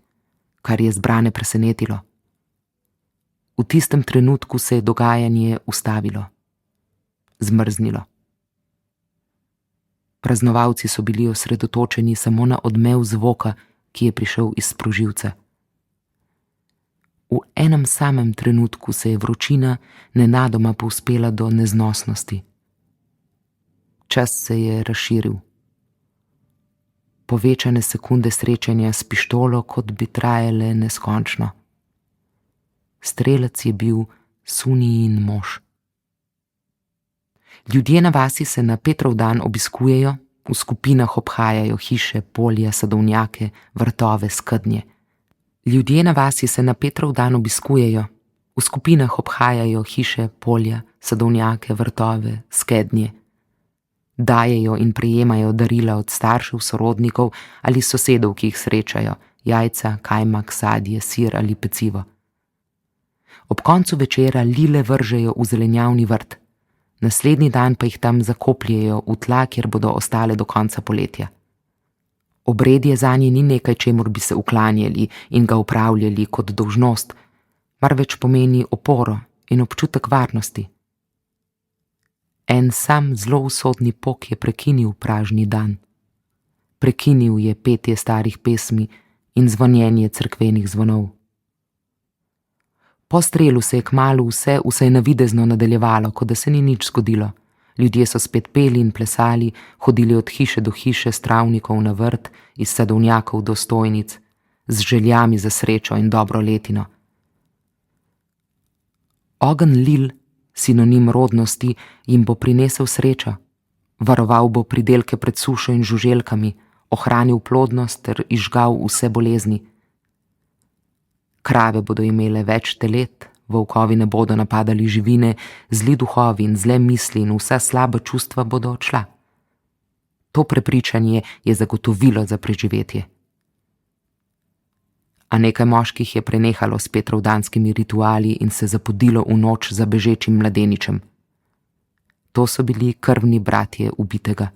kar je zbrane presenetilo. V tistem trenutku se je dogajanje ustavilo, zmrznilo. Praznovalci so bili osredotočeni samo na odmev zvoka, ki je prišel iz sprožilca. V enem samem trenutku se je vročina nenadoma povzpela do neznosnosti. Čas se je razširil. Povečane sekunde srečanja s pištolo, kot bi trajale neskončno. Strelec je bil Sunijin mož. Ljudje na vasi se na Petrov dan obiskujejo, v skupinah obhajajo hiše, polja, sadovnjake, vrtove, skednje. Ljudje na vasi se na Petrov dan obiskujejo, v skupinah obhajajo hiše, polja, sadovnjake, vrtove, skednje. Dajejo in prejemajo darila od staršev, sorodnikov ali sosedov, ki jih srečajo, jajca, kajmak, sadje, sir ali pecivo. Ob koncu večera lile vržejo v zelenjavni vrt, naslednji dan pa jih tam zakopljejo v tla, kjer bodo ostale do konca poletja. Obredje zanje ni nekaj, čemur bi se uklanjali in ga upravljali kot dolžnost, marveč pomeni oporo in občutek varnosti. En sam zelo usodni pok je prekinil pražni dan. Prekinil je petje starih pesmi in zvonjenje cerkvenih zvonov. Po strelu se je kmalu vse navidezno nadaljevalo, kot da se ni nič zgodilo. Ljudje so spet peli in plesali, hodili od hiše do hiše, s travnikov na vrt, iz sadovnjakov do stojnic, z željami za srečo in dobro letino. Ogenj lil, sinonim rodnosti, jim bo prinesel srečo, varoval bo pridelke pred sušo in žuželkami, ohranil plodnost ter izžgal vse bolezni. Krave bodo imele več telet, volkovi ne bodo napadali živine, zli duhovi in zle misli in vsa slaba čustva bodo odšla. To prepričanje je zagotovilo za preživetje. A nekaj moških je prenehalo s petrovdanskimi rituali in se zapodilo v noč za bežečim mladeničem. To so bili krvni bratje ubitega.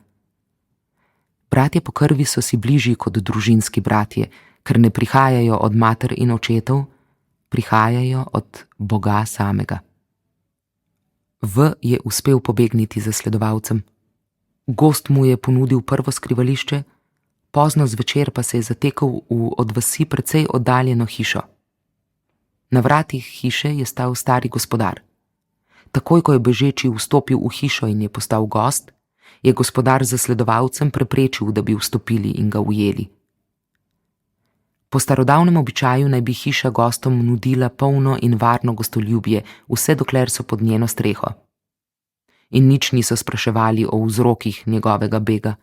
Bratje po krvi so si bližji kot družinski bratje, ker ne prihajajo od mater in očetov, prihajajo od Boga samega. V je uspel pobegniti za sledovalcem. Gost mu je ponudil prvo skrivališče, pozno zvečer pa se je zatekel v od vasi precej oddaljeno hišo. Na vratih hiše je stal stari gospodar. Takoj, ko je bežeči vstopil v hišo in je postal gost, je gospodar za sledovalcem preprečil, da bi vstopili in ga ujeli. Po starodavnem običaju naj bi hiša gostom nudila polno in varno gostoljubje, vse dokler so pod njeno streho. In nič niso spraševali o vzrokih njegovega bega.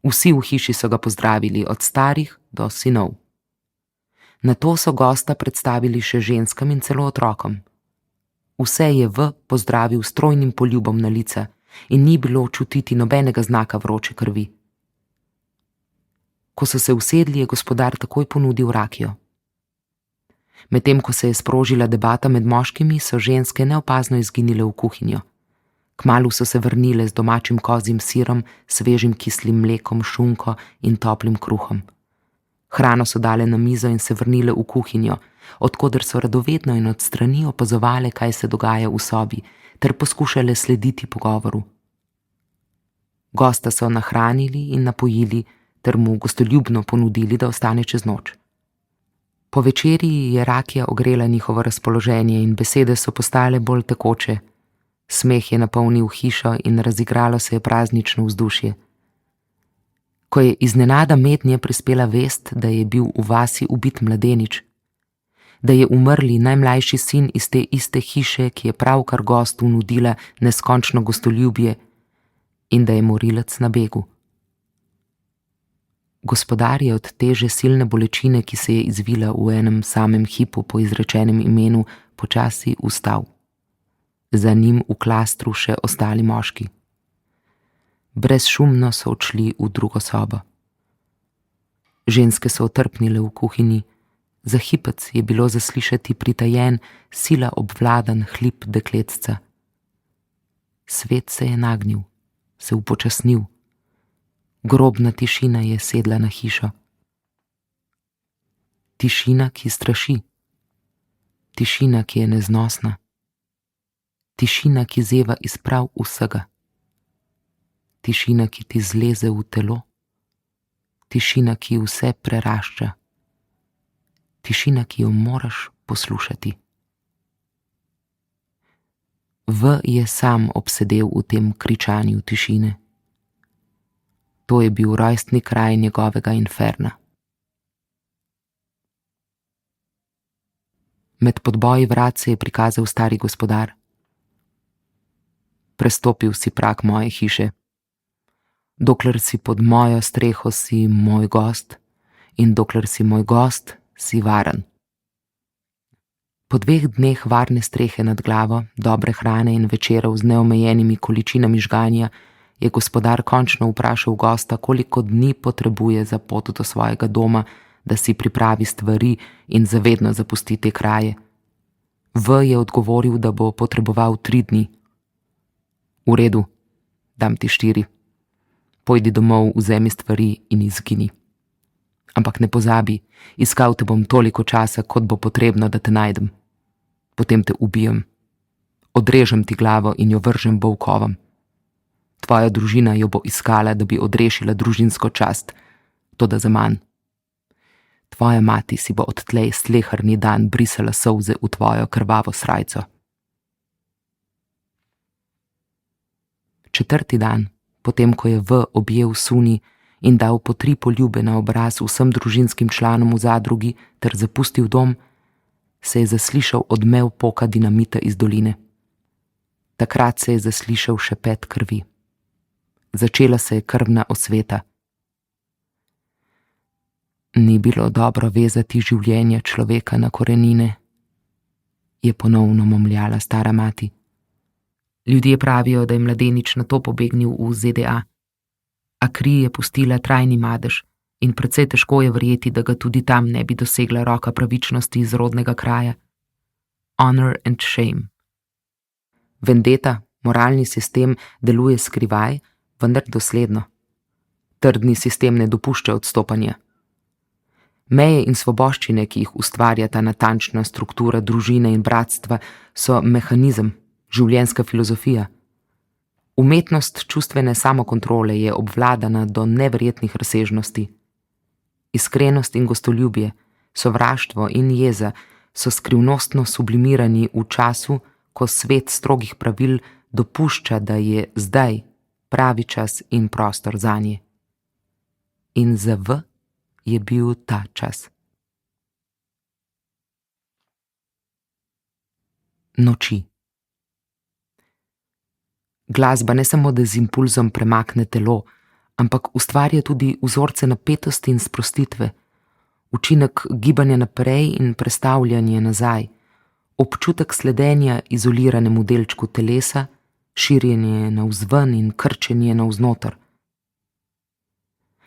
Vsi v hiši so ga pozdravili, od starih do sinov. Nato so gosta predstavili še ženskam in celo otrokom. Vse je pozdravil s trojnim poljubom na lica in ni bilo čutiti nobenega znaka vroče krvi. Ko so se usedli, je gospodar takoj ponudil rakijo. Medtem ko se je sprožila debata med moškimi, so ženske neopazno izginile v kuhinjo. Kmalu so se vrnile z domačim kozjim sirom, svežim kislim mlekom, šunko in toplim kruhom. Hrano so dale na mizo in se vrnile v kuhinjo, odkoder so radovedno in od strani opazovale, kaj se dogaja v sobi, ter poskušale slediti pogovoru. Gosta so nahranili in napojili, ter mu gostoljubno ponudili, da ostane čez noč. Po večerji je rakija ogrela njihovo razpoloženje in besede so postale bolj tekoče. Smeh je napolnil hišo in razigralo se je praznično vzdušje. Ko je iznenada mednje prispela vest, da je bil v vasi ubit mladenič, da je umrli najmlajši sin iz te iste hiše, ki je pravkar gostu nudila neskončno gostoljubje, in da je morilec na begu. Gospodar je od teže silne bolečine, ki se je izvila v enem samem hipu po izrečenem imenu, počasi vstal. Za njim v klastru še ostali moški. Brezšumno so odšli v drugo sobo. Ženske so otrpnile v kuhinji, za hipec je bilo zaslišati pritajen, sila obvladan hlip dekletca. Svet se je nagnil, se upočasnil. Grobna tišina je sedla na hišo. Tišina, ki straši. Tišina, ki je neznosna. Tišina, ki zeva iz prav vsega. Tišina, ki ti zleze v telo. Tišina, ki vse prerašča. Tišina, ki jo moraš poslušati. Je sam obsedel v tem kričanju tišine. To je bil rojstni kraj njegovega inferna. Med podboji vrat se je prikazal stari gospodar. Prestopil si prag moje hiše. Dokler si pod mojo streho, si moj gost, in dokler si moj gost, si varen. Po 2 dneh varne strehe nad glavo, dobre hrane in večerov z neomejenimi količinami žganja, je gospodar končno vprašal gosta, koliko dni potrebuje za pot do svojega doma, da si pripravi stvari in zavedno zapusti te kraje. Je odgovoril, da bo potreboval 3 dni. V redu, dam ti 4. Pojdi domov, vzemi stvari in izgini. Ampak ne pozabi, iskal te bom toliko časa, kot bo potrebno, da te najdem. Potem te ubijem. Odrežem ti glavo in jo vržem volkovom. Tvoja družina jo bo iskala, da bi odrešila družinsko čast, toda zaman. Tvoja mati si bo odtlej sleherni dan brisala solze v tvojo krvavo srajco. 4. dan, potem ko je objel Suni in dal po 3 poljube na obraz vsem družinskim članom v zadrugi ter zapustil dom, se je zaslišal odmev poka dinamita iz doline. Takrat se je zaslišal šepet krvi. Začela se je krvna osveta. Ni bilo dobro vezati življenja človeka na korenine, je ponovno momljala stara mati. Ljudje pravijo, da je mladenič nato pobegnil v ZDA, a kri je pustila trajni madež in precej težko je verjeti, da ga tudi tam ne bi dosegla roka pravičnosti iz rodnega kraja. Honor and shame. Vendeta, moralni sistem, deluje skrivaj, vendar dosledno. Trdni sistem ne dopušča odstopanja. Meje in svoboščine, ki jih ustvarja ta natančna struktura družine in bratstva, so mehanizem, življenjska filozofija. Umetnost čustvene samokontrole je obvladana do neverjetnih razsežnosti. Iskrenost in gostoljubje, sovraštvo in jeza so skrivnostno sublimirani v času, ko svet strogih pravil dopušča, da je zdaj pravi čas in prostor zanje. In za V je bil ta čas. Noči. Glasba ne samo, da z impulzom premakne telo, ampak ustvarja tudi vzorce napetosti in sprostitve, učinek gibanja naprej in prestavljanja nazaj, občutek sledenja izoliranemu delčku telesa, širjenje navzven in krčenje navznoter.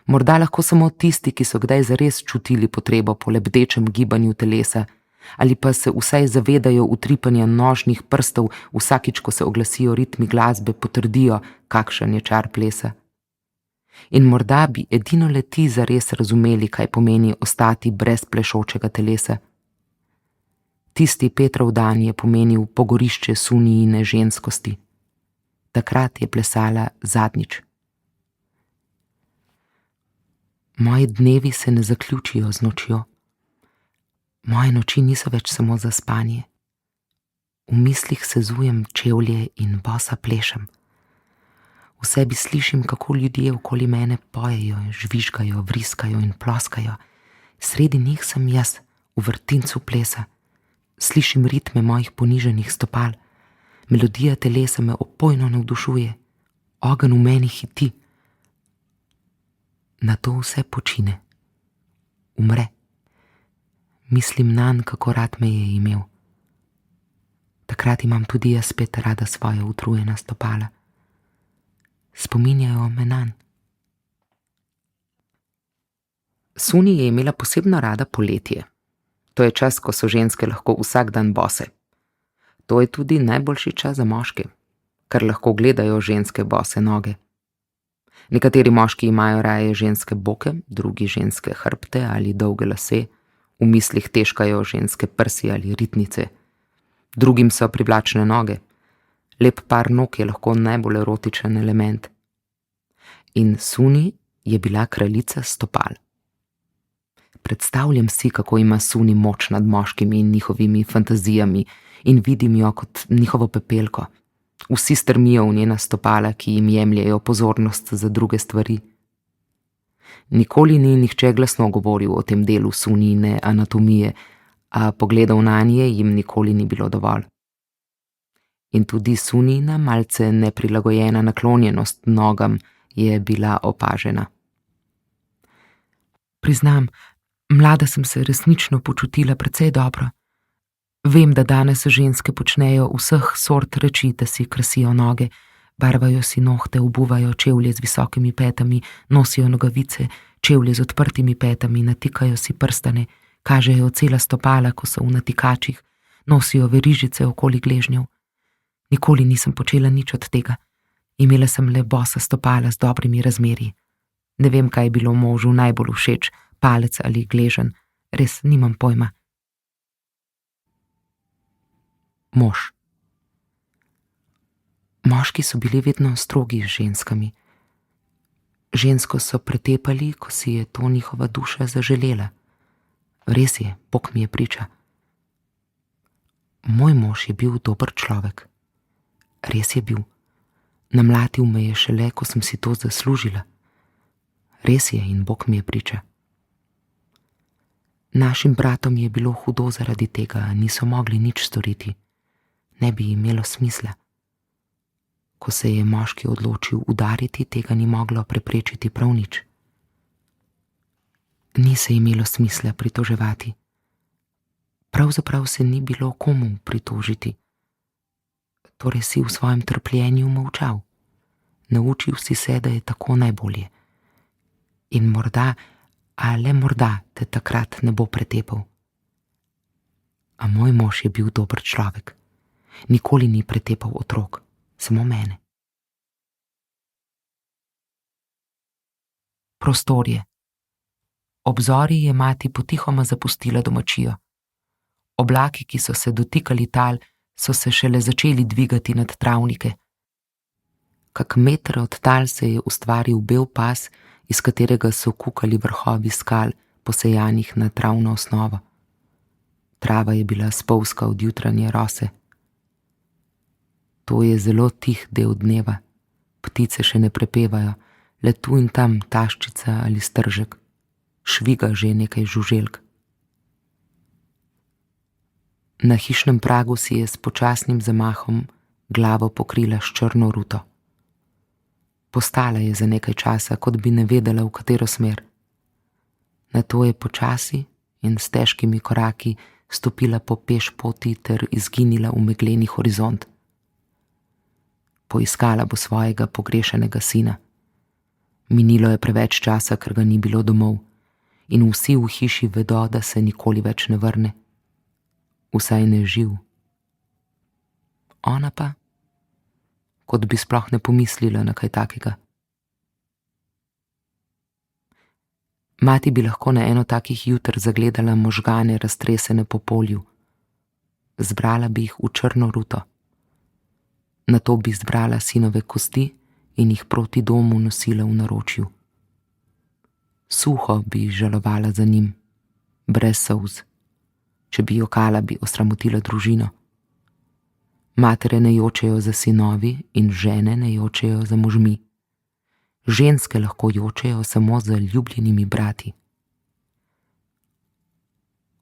Morda lahko samo tisti, ki so kdaj zares čutili potrebo po lebdečem gibanju telesa, ali pa se vsaj zavedajo utripanja nožnih prstov vsakič, ko se oglasijo ritmi glasbe, potrdijo, kakšen je čar plesa. In morda bi edino le ti zares razumeli, kaj pomeni ostati brez plešočega telesa. Tisti Petrov dan je pomenil pogorišče Sunijine ženskosti. Takrat je plesala zadnjič. Moji dnevi se ne zaključijo z nočjo. Moje noči niso več samo za spanje. V mislih sezujem čevlje in bosa plešem. V sebi slišim, kako ljudje okoli mene pojejo, žvižgajo, vriskajo in ploskajo. Sredi njih sem jaz, v vrtincu plesa. Slišim ritme mojih poniženih stopal. Melodija telesa me opojno navdušuje. Ogenj v meni hiti. Nato vse počine. Umre. Mislim nanj, kako rad me je imel. Takrat imam tudi jaz spet rada svoja utrujena stopala. Spominjajo me nanj. Suni je imela posebno rada poletje. To je čas, ko so ženske lahko vsak dan bose. To je tudi najboljši čas za moške, ker lahko gledajo ženske bose noge. Nekateri moški imajo raje ženske boke, drugi ženske hrbte ali dolge lase, v mislih težkajo ženske prsi ali ritnice. Drugim so privlačne noge. Lep par nog je lahko najbolj erotičen element. In Suni je bila kraljica stopal. Predstavljam si, kako ima Suni moč nad moškimi in njihovimi fantazijami in vidim jo kot njihovo pepelko. Vsi strmijo v njena stopala, ki jim jemljejo pozornost za druge stvari. Nikoli ni nihče glasno govoril o tem delu Sunijine anatomije, a pogledov nanje jim nikoli ni bilo dovolj. In tudi Sunijina malce neprilagojena naklonjenost nogam je bila opažena. Priznam, mlada sem se resnično počutila precej dobro. Vem, da danes ženske počnejo vseh sort reči, da si krasijo noge, barvajo si nohte, obuvajo čevlje z visokimi petami, nosijo nogavice, čevlje z odprtimi petami, natikajo si prstane, kažejo cela stopala, ko so v natikačih, nosijo verižice okoli gležnjev. Nikoli nisem počela nič od tega. Imela sem le bosa stopala z dobrimi razmerji. Ne vem, kaj je bilo možu najbolj všeč, palec ali gleženj, res nimam pojma. Mož. Moški so bili vedno strogi z ženskami. Žensko so pretepali, ko si je to njihova duša zaželela. Res je, Bog mi je priča. Moj mož je bil dober človek. Res je bil. Namlatil me je šele, ko sem si to zaslužila. Res je in Bog mi je priča. Našim bratom je bilo hudo zaradi tega, niso mogli nič storiti. Ne bi imelo smisla. Ko se je moški odločil udariti, tega ni moglo preprečiti prav nič. Ni se imelo smisla pritoževati. Pravzaprav se ni bilo komu pritožiti. Torej si v svojem trpljenju molčal. Naučil si se, da je tako najbolje. In morda, a le morda, te takrat ne bo pretepal. A moj mož je bil dober človek. Nikoli ni pretepal otrok, samo mene. Prostorje. Ob zori je mati potihoma zapustila domačijo. Oblaki, ki so se dotikali tal, so se šele začeli dvigati nad travnike. Kak meter od tal se je ustvaril bel pas, iz katerega so kukali vrhovi skal, posejanih na travno osnovo. Trava je bila spolzka od jutranje rose. To je zelo tih del dneva. Ptice še ne prepevajo, le tu in tam taščica ali stržek. Šviga že nekaj žuželk. Na hišnem pragu si je s počasnim zamahom glavo pokrila s črno ruto. Postala je za nekaj časa, kot bi ne vedela, v katero smer. Nato je počasi in s težkimi koraki stopila po peš poti ter izginila v megleni horizont. Poiskala bo svojega pogrešanega sina. Minilo je preveč časa, ker ga ni bilo domov, in vsi v hiši vedo, da se nikoli več ne vrne. Vsaj ne živ. Ona pa, kot bi sploh ne pomislila na kaj takega. Mati bi lahko na eno takih jutr zagledala možgane raztresene po polju. Zbrala bi jih v črno ruto. Nato bi zbrala sinove kosti in jih proti domu nosila v naročju. Suho bi žalovala za njim, brez solz. Če bi jokala, bi osramotila družino. Matere ne jočejo za sinovi in žene ne jočejo za možmi. Ženske lahko jočejo samo za ljubljenimi brati.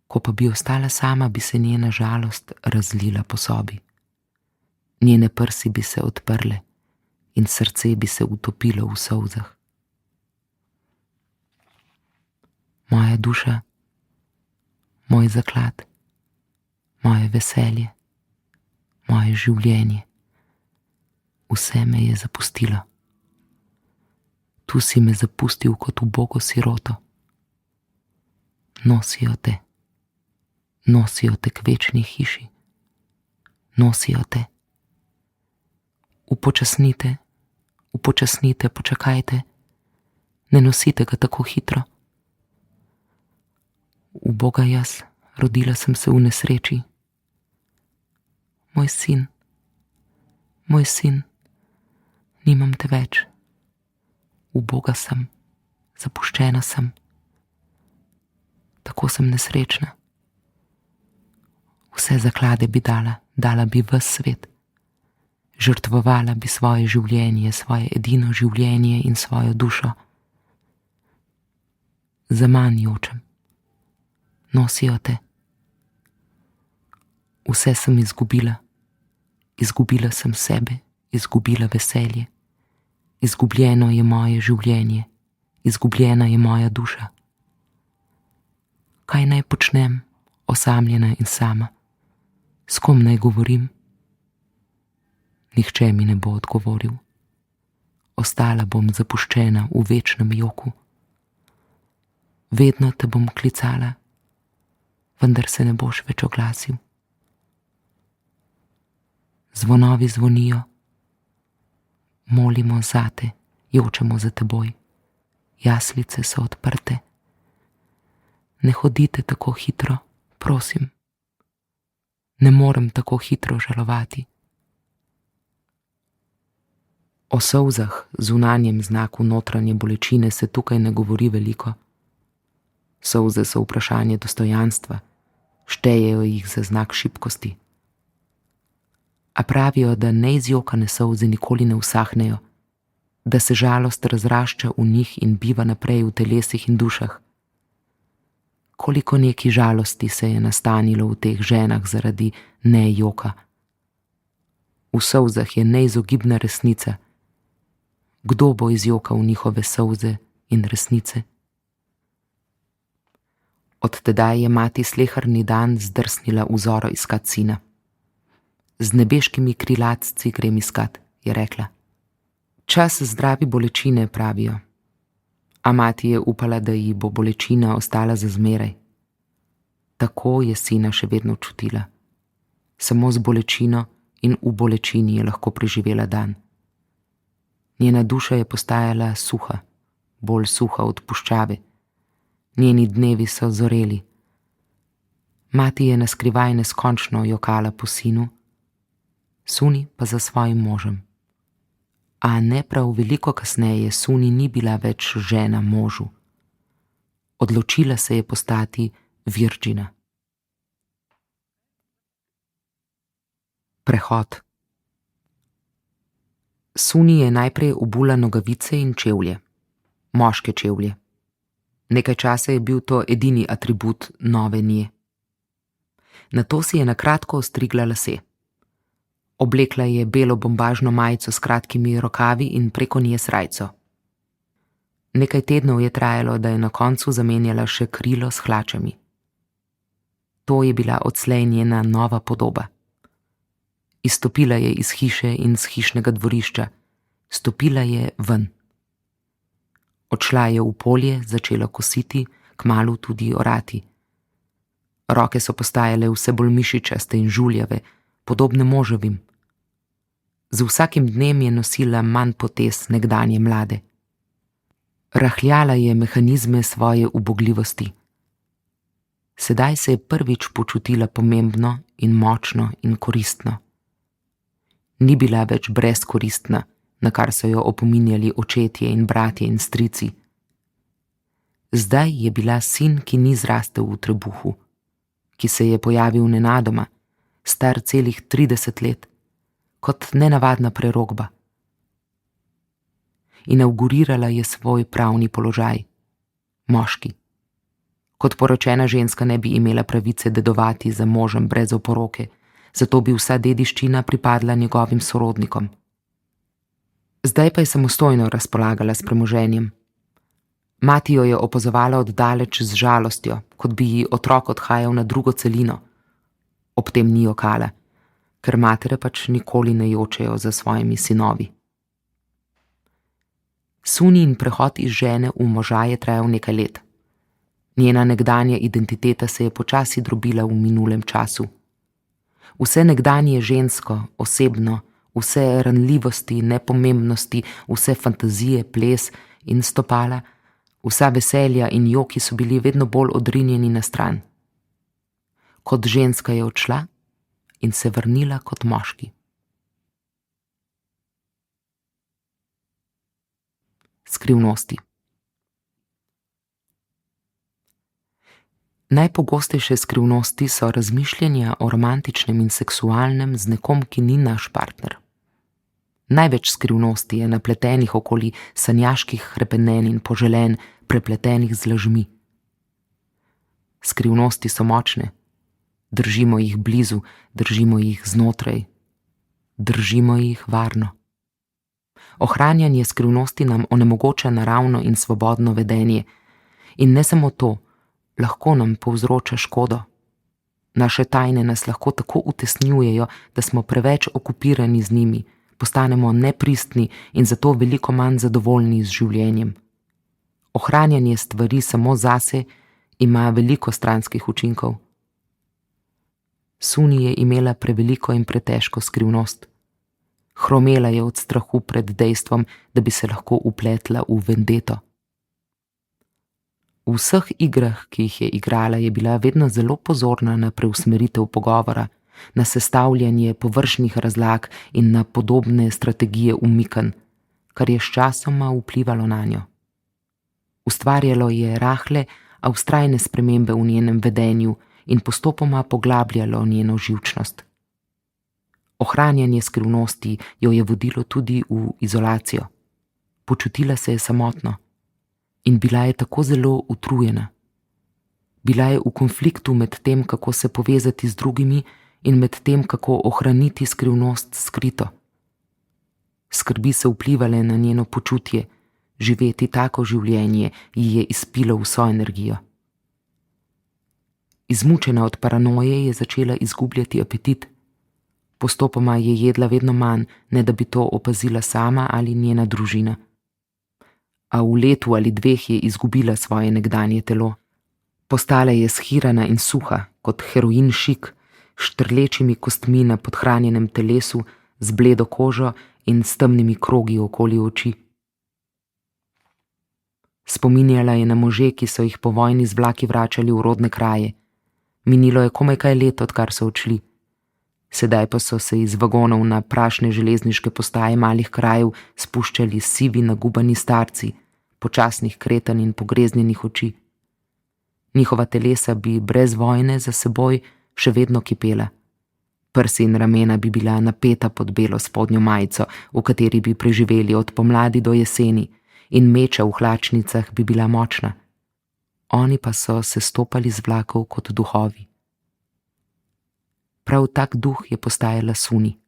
Ko pa bi ostala sama, bi se njena žalost razlila po sobi. Njene prsi bi se odprle in srce bi se utopilo v solzah. Moja duša, moj zaklad, moje veselje, moje življenje, vse me je zapustilo. Tu si me zapustil kot ubogo siroto. Nosijo te k večni hiši, nosijo te. Upočasnite, počakajte, ne nosite ga tako hitro. Uboga jaz, rodila sem se v nesreči. Moj sin, nimam te več. Uboga sem, zapuščena sem. Tako sem nesrečna. Vse zaklade bi dala bi ves svet. Žrtvovala bi svoje življenje, svoje edino življenje in svojo dušo. Zaman jočem. Nosijo te. Vse sem izgubila. Izgubila sem sebe, izgubila veselje. Izgubljeno je moje življenje, izgubljena je moja duša. Kaj naj počnem, osamljena in sama? S kom naj govorim? Nihče mi ne bo odgovoril. Ostala bom zapuščena v večnem joku. Vedno te bom klicala, vendar se ne boš več oglasil. Zvonovi zvonijo, molimo zate, jočemo za teboj. Jaslice so odprte. Ne hodite tako hitro, prosim. Ne morem tako hitro žalovati. O solzah, zunanjem znaku notranje bolečine, se tukaj ne govori veliko. Solze so vprašanje dostojanstva, štejejo jih za znak šibkosti. A pravijo, da neizjokane solze nikoli ne usahnejo, da se žalost razrašča v njih in biva naprej v telesih in dušah. Koliko neki žalosti se je nastanilo v teh ženah zaradi nejoka. V solzah je neizogibna resnica. Kdo bo izjokal njihove solze in resnice? Od tedaj je mati sleherni dan zdrsnila v zoro iskat sina. Z nebeškimi krilatci grem iskat, je rekla. Čas zdravi bolečine, pravijo. A mati je upala, da ji bo bolečina ostala za zmeraj. Tako je sina še vedno čutila. Samo z bolečino in v bolečini je lahko preživela dan. Njena duša je postajala suha, bolj suha od puščave. Njeni dnevi so zoreli. Mati je naskrivaj neskončno jokala po sinu, Suni pa za svojim možem. A ne prav veliko kasneje Suni ni bila več žena možu. Odločila se je postati virgina. Prehod. Suni je najprej obula nogavice in čevlje. Moške čevlje. Nekaj časa je bil to edini atribut nove nje. Nato si je na kratko ostrigla lase. Oblekla je belo bombažno majico s kratkimi rokavi in preko nje srajco. Nekaj tednov je trajalo, da je na koncu zamenjala še krilo s hlačami. To je bila odslej njena nova podoba. Izstopila je iz hiše in z hišnega dvorišča, stopila je ven. Odšla je v polje, začela kositi, kmalu tudi orati. Roke so postajale vse bolj mišičaste in žuljave, podobne moževim. Z vsakim dnem je nosila manj potez nekdanje mlade. Rahljala je mehanizme svoje ubogljivosti. Sedaj se je prvič počutila pomembno in močno in koristno. Ni bila več brezkoristna, na kar so jo opominjali očetje in bratje in strici. Zdaj je bila sin, ki ni zrastel v trebuhu, ki se je pojavil nenadoma, star celih 30 let, kot nenavadna prerokba. Inaugurirala je svoj pravni položaj, moški. Kot poročena ženska ne bi imela pravice dedovati za možem brez oporoke, zato bi vsa dediščina pripadla njegovim sorodnikom. Zdaj pa je samostojno razpolagala s premoženjem. Mati jo je opazovala oddaleč z žalostjo, kot bi ji otrok odhajal na drugo celino. Ob tem ni jokala, ker matere pač nikoli ne jočejo za svojimi sinovi. Sunin prehod iz žene v moža je trajal nekaj let. Njena nekdanja identiteta se je počasi drobila v minulem času. Vse nekdanje žensko, osebno, vse ranljivosti, nepomembnosti, vse fantazije, ples in stopala, vsa veselja in joki so bili vedno bolj odrinjeni na stran. Kot ženska je odšla in se vrnila kot moški. Skrivnosti. Najpogostejše skrivnosti so razmišljanja o romantičnem in seksualnem z nekom, ki ni naš partner. Največ skrivnosti je napletenih okoli sanjaških hrepenenj in poželen, prepletenih z lažmi. Skrivnosti so močne. Držimo jih blizu, držimo jih znotraj. Držimo jih varno. Ohranjanje skrivnosti nam onemogoča naravno in svobodno vedenje. In ne samo to, lahko nam povzroča škodo. Naše tajne nas lahko tako utesnjujejo, da smo preveč okupirani z njimi, postanemo nepristni in zato veliko manj zadovoljni z življenjem. Ohranjanje stvari samo zase ima veliko stranskih učinkov. Suni je imela preveliko in pretežko skrivnost. Hromela je od strahu pred dejstvom, da bi se lahko upletla v vendeto. V vseh igrah, ki jih je igrala, je bila vedno zelo pozorna na preusmeritev pogovora, na sestavljanje površnih razlag in na podobne strategije umikanj, kar je sčasoma vplivalo nanjo. Ustvarjalo je rahle, a vztrajne spremembe v njenem vedenju in postopoma poglabljalo njeno živčnost. Ohranjanje skrivnosti jo je vodilo tudi v izolacijo. Počutila se je samotno in bila je tako zelo utrujena. Bila je v konfliktu med tem, kako se povezati z drugimi in med tem, kako ohraniti skrivnost skrito. Skrbi so vplivale na njeno počutje, živeti tako življenje ji je izpilo vso energijo. Izmučena od paranoje je začela izgubljati apetit. Postopoma je jedla vedno manj, ne da bi to opazila sama ali njena družina. A v letu ali dveh je izgubila svoje nekdanje telo. Postala je shirana in suha, kot heroin šik, s štrlečimi kostmi na podhranjenem telesu, z bledo kožo in s temnimi krogi okoli oči. Spominjala je na može, ki so jih po vojni z vlaki vračali v rodne kraje. Minilo je komaj kaj let, odkar so odšli. Sedaj pa so se iz vagonov na prašne železniške postaje malih krajev spuščali sivi nagubani starci, počasnih kretanj in pogreznjenih oči. Njihova telesa bi brez vojne za seboj še vedno kipela. Prsi in ramena bi bila napeta pod belo spodnjo majico, v kateri bi preživeli od pomladi do jeseni, in meča v hlačnicah bi bila močna. Oni pa so se stopali z vlakov kot duhovi. Prav tak duh je postajala Suni.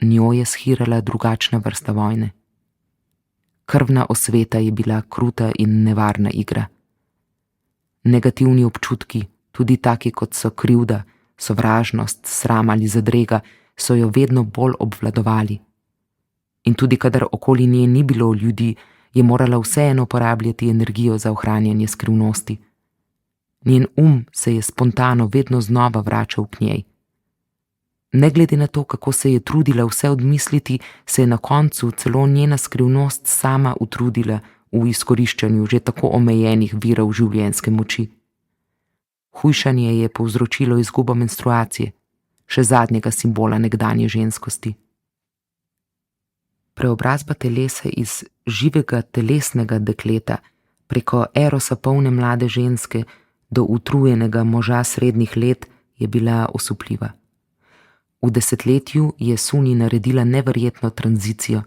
Njo je shirala drugačna vrsta vojne. Krvna osveta je bila kruta in nevarna igra. Negativni občutki, tudi taki kot so krivda, sovražnost, sram ali zadrega, so jo vedno bolj obvladovali. In tudi kadar okoli nje ni bilo ljudi, je morala vseeno porabljati energijo za ohranjanje skrivnosti. Njen se je spontano vedno znova vračal k njej. Ne glede na to, kako se je trudila vse odmisliti, se je na koncu celo njena skrivnost sama utrudila v izkoriščanju že tako omejenih virov življenjske moči. Hujšanje je povzročilo izgubo menstruacije, še zadnjega simbola nekdanje ženskosti. Preobrazba telesa iz živega telesnega dekleta preko erosa polne mlade ženske do utrujenega moža srednjih let je bila osupljiva. V desetletju je Suni naredila neverjetno tranzicijo.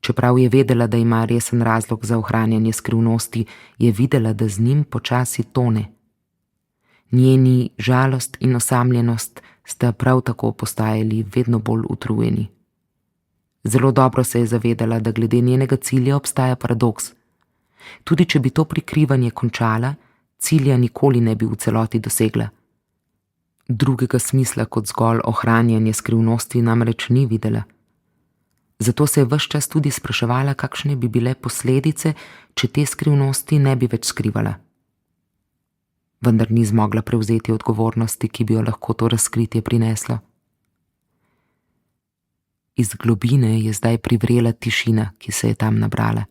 Čeprav je vedela, da ima resen razlog za ohranjanje skrivnosti, je videla, da z njim počasi tone. Njeni žalost in osamljenost sta prav tako postajali vedno bolj utrujeni. Zelo dobro se je zavedala, da glede njenega cilja obstaja paradoks. Tudi če bi to prikrivanje končala, cilja nikoli ne bi v celoti dosegla. Drugega smisla kot zgolj ohranjanje skrivnosti namreč ni videla. Zato se je ves čas tudi spraševala, kakšne bi bile posledice, če te skrivnosti ne bi več skrivala. Vendar ni zmogla prevzeti odgovornosti, ki bi jo lahko to razkritje prineslo. Iz globine je zdaj privrela tišina, ki se je tam nabrala.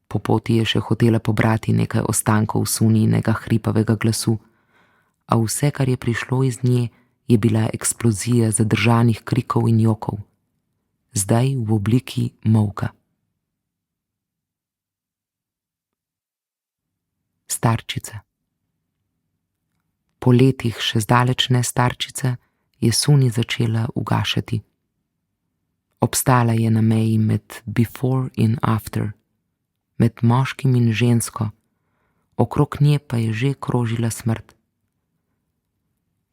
Po poti je še hotela pobrati nekaj ostankov Suninega hripavega glasu, a vse, kar je prišlo iz nje, je bila eksplozija zadržanih krikov in jokov, zdaj v obliki molka. Starčica. Po letih še zdaleč ne starčica je Suni začela ugašati. Obstala je na meji med before in after, med moškim in žensko, okrog nje pa je že krožila smrt.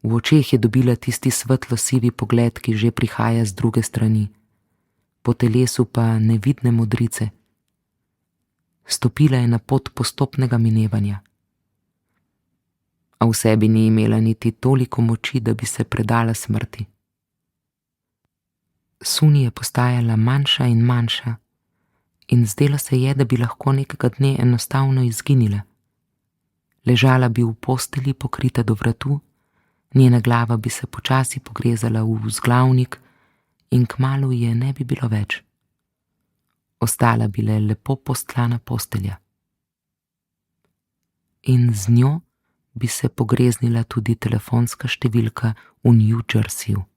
V očeh je dobila tisti svetlo-sivi pogled, ki že prihaja z druge strani, po telesu pa nevidne modrice. Stopila je na pot postopnega minevanja. A v sebi ni imela niti toliko moči, da bi se predala smrti. Suni je postajala manjša in manjša in zdelo se je, da bi lahko nekega dne enostavno izginila. Ležala bi v postelji pokrita do vratu, njena glava bi se počasi pogrezala v vzglavnik in kmalu je ne bi bilo več. Ostala bi le lepo postlana postelja. In z njo bi se pogreznila tudi telefonska številka v New Jerseyju.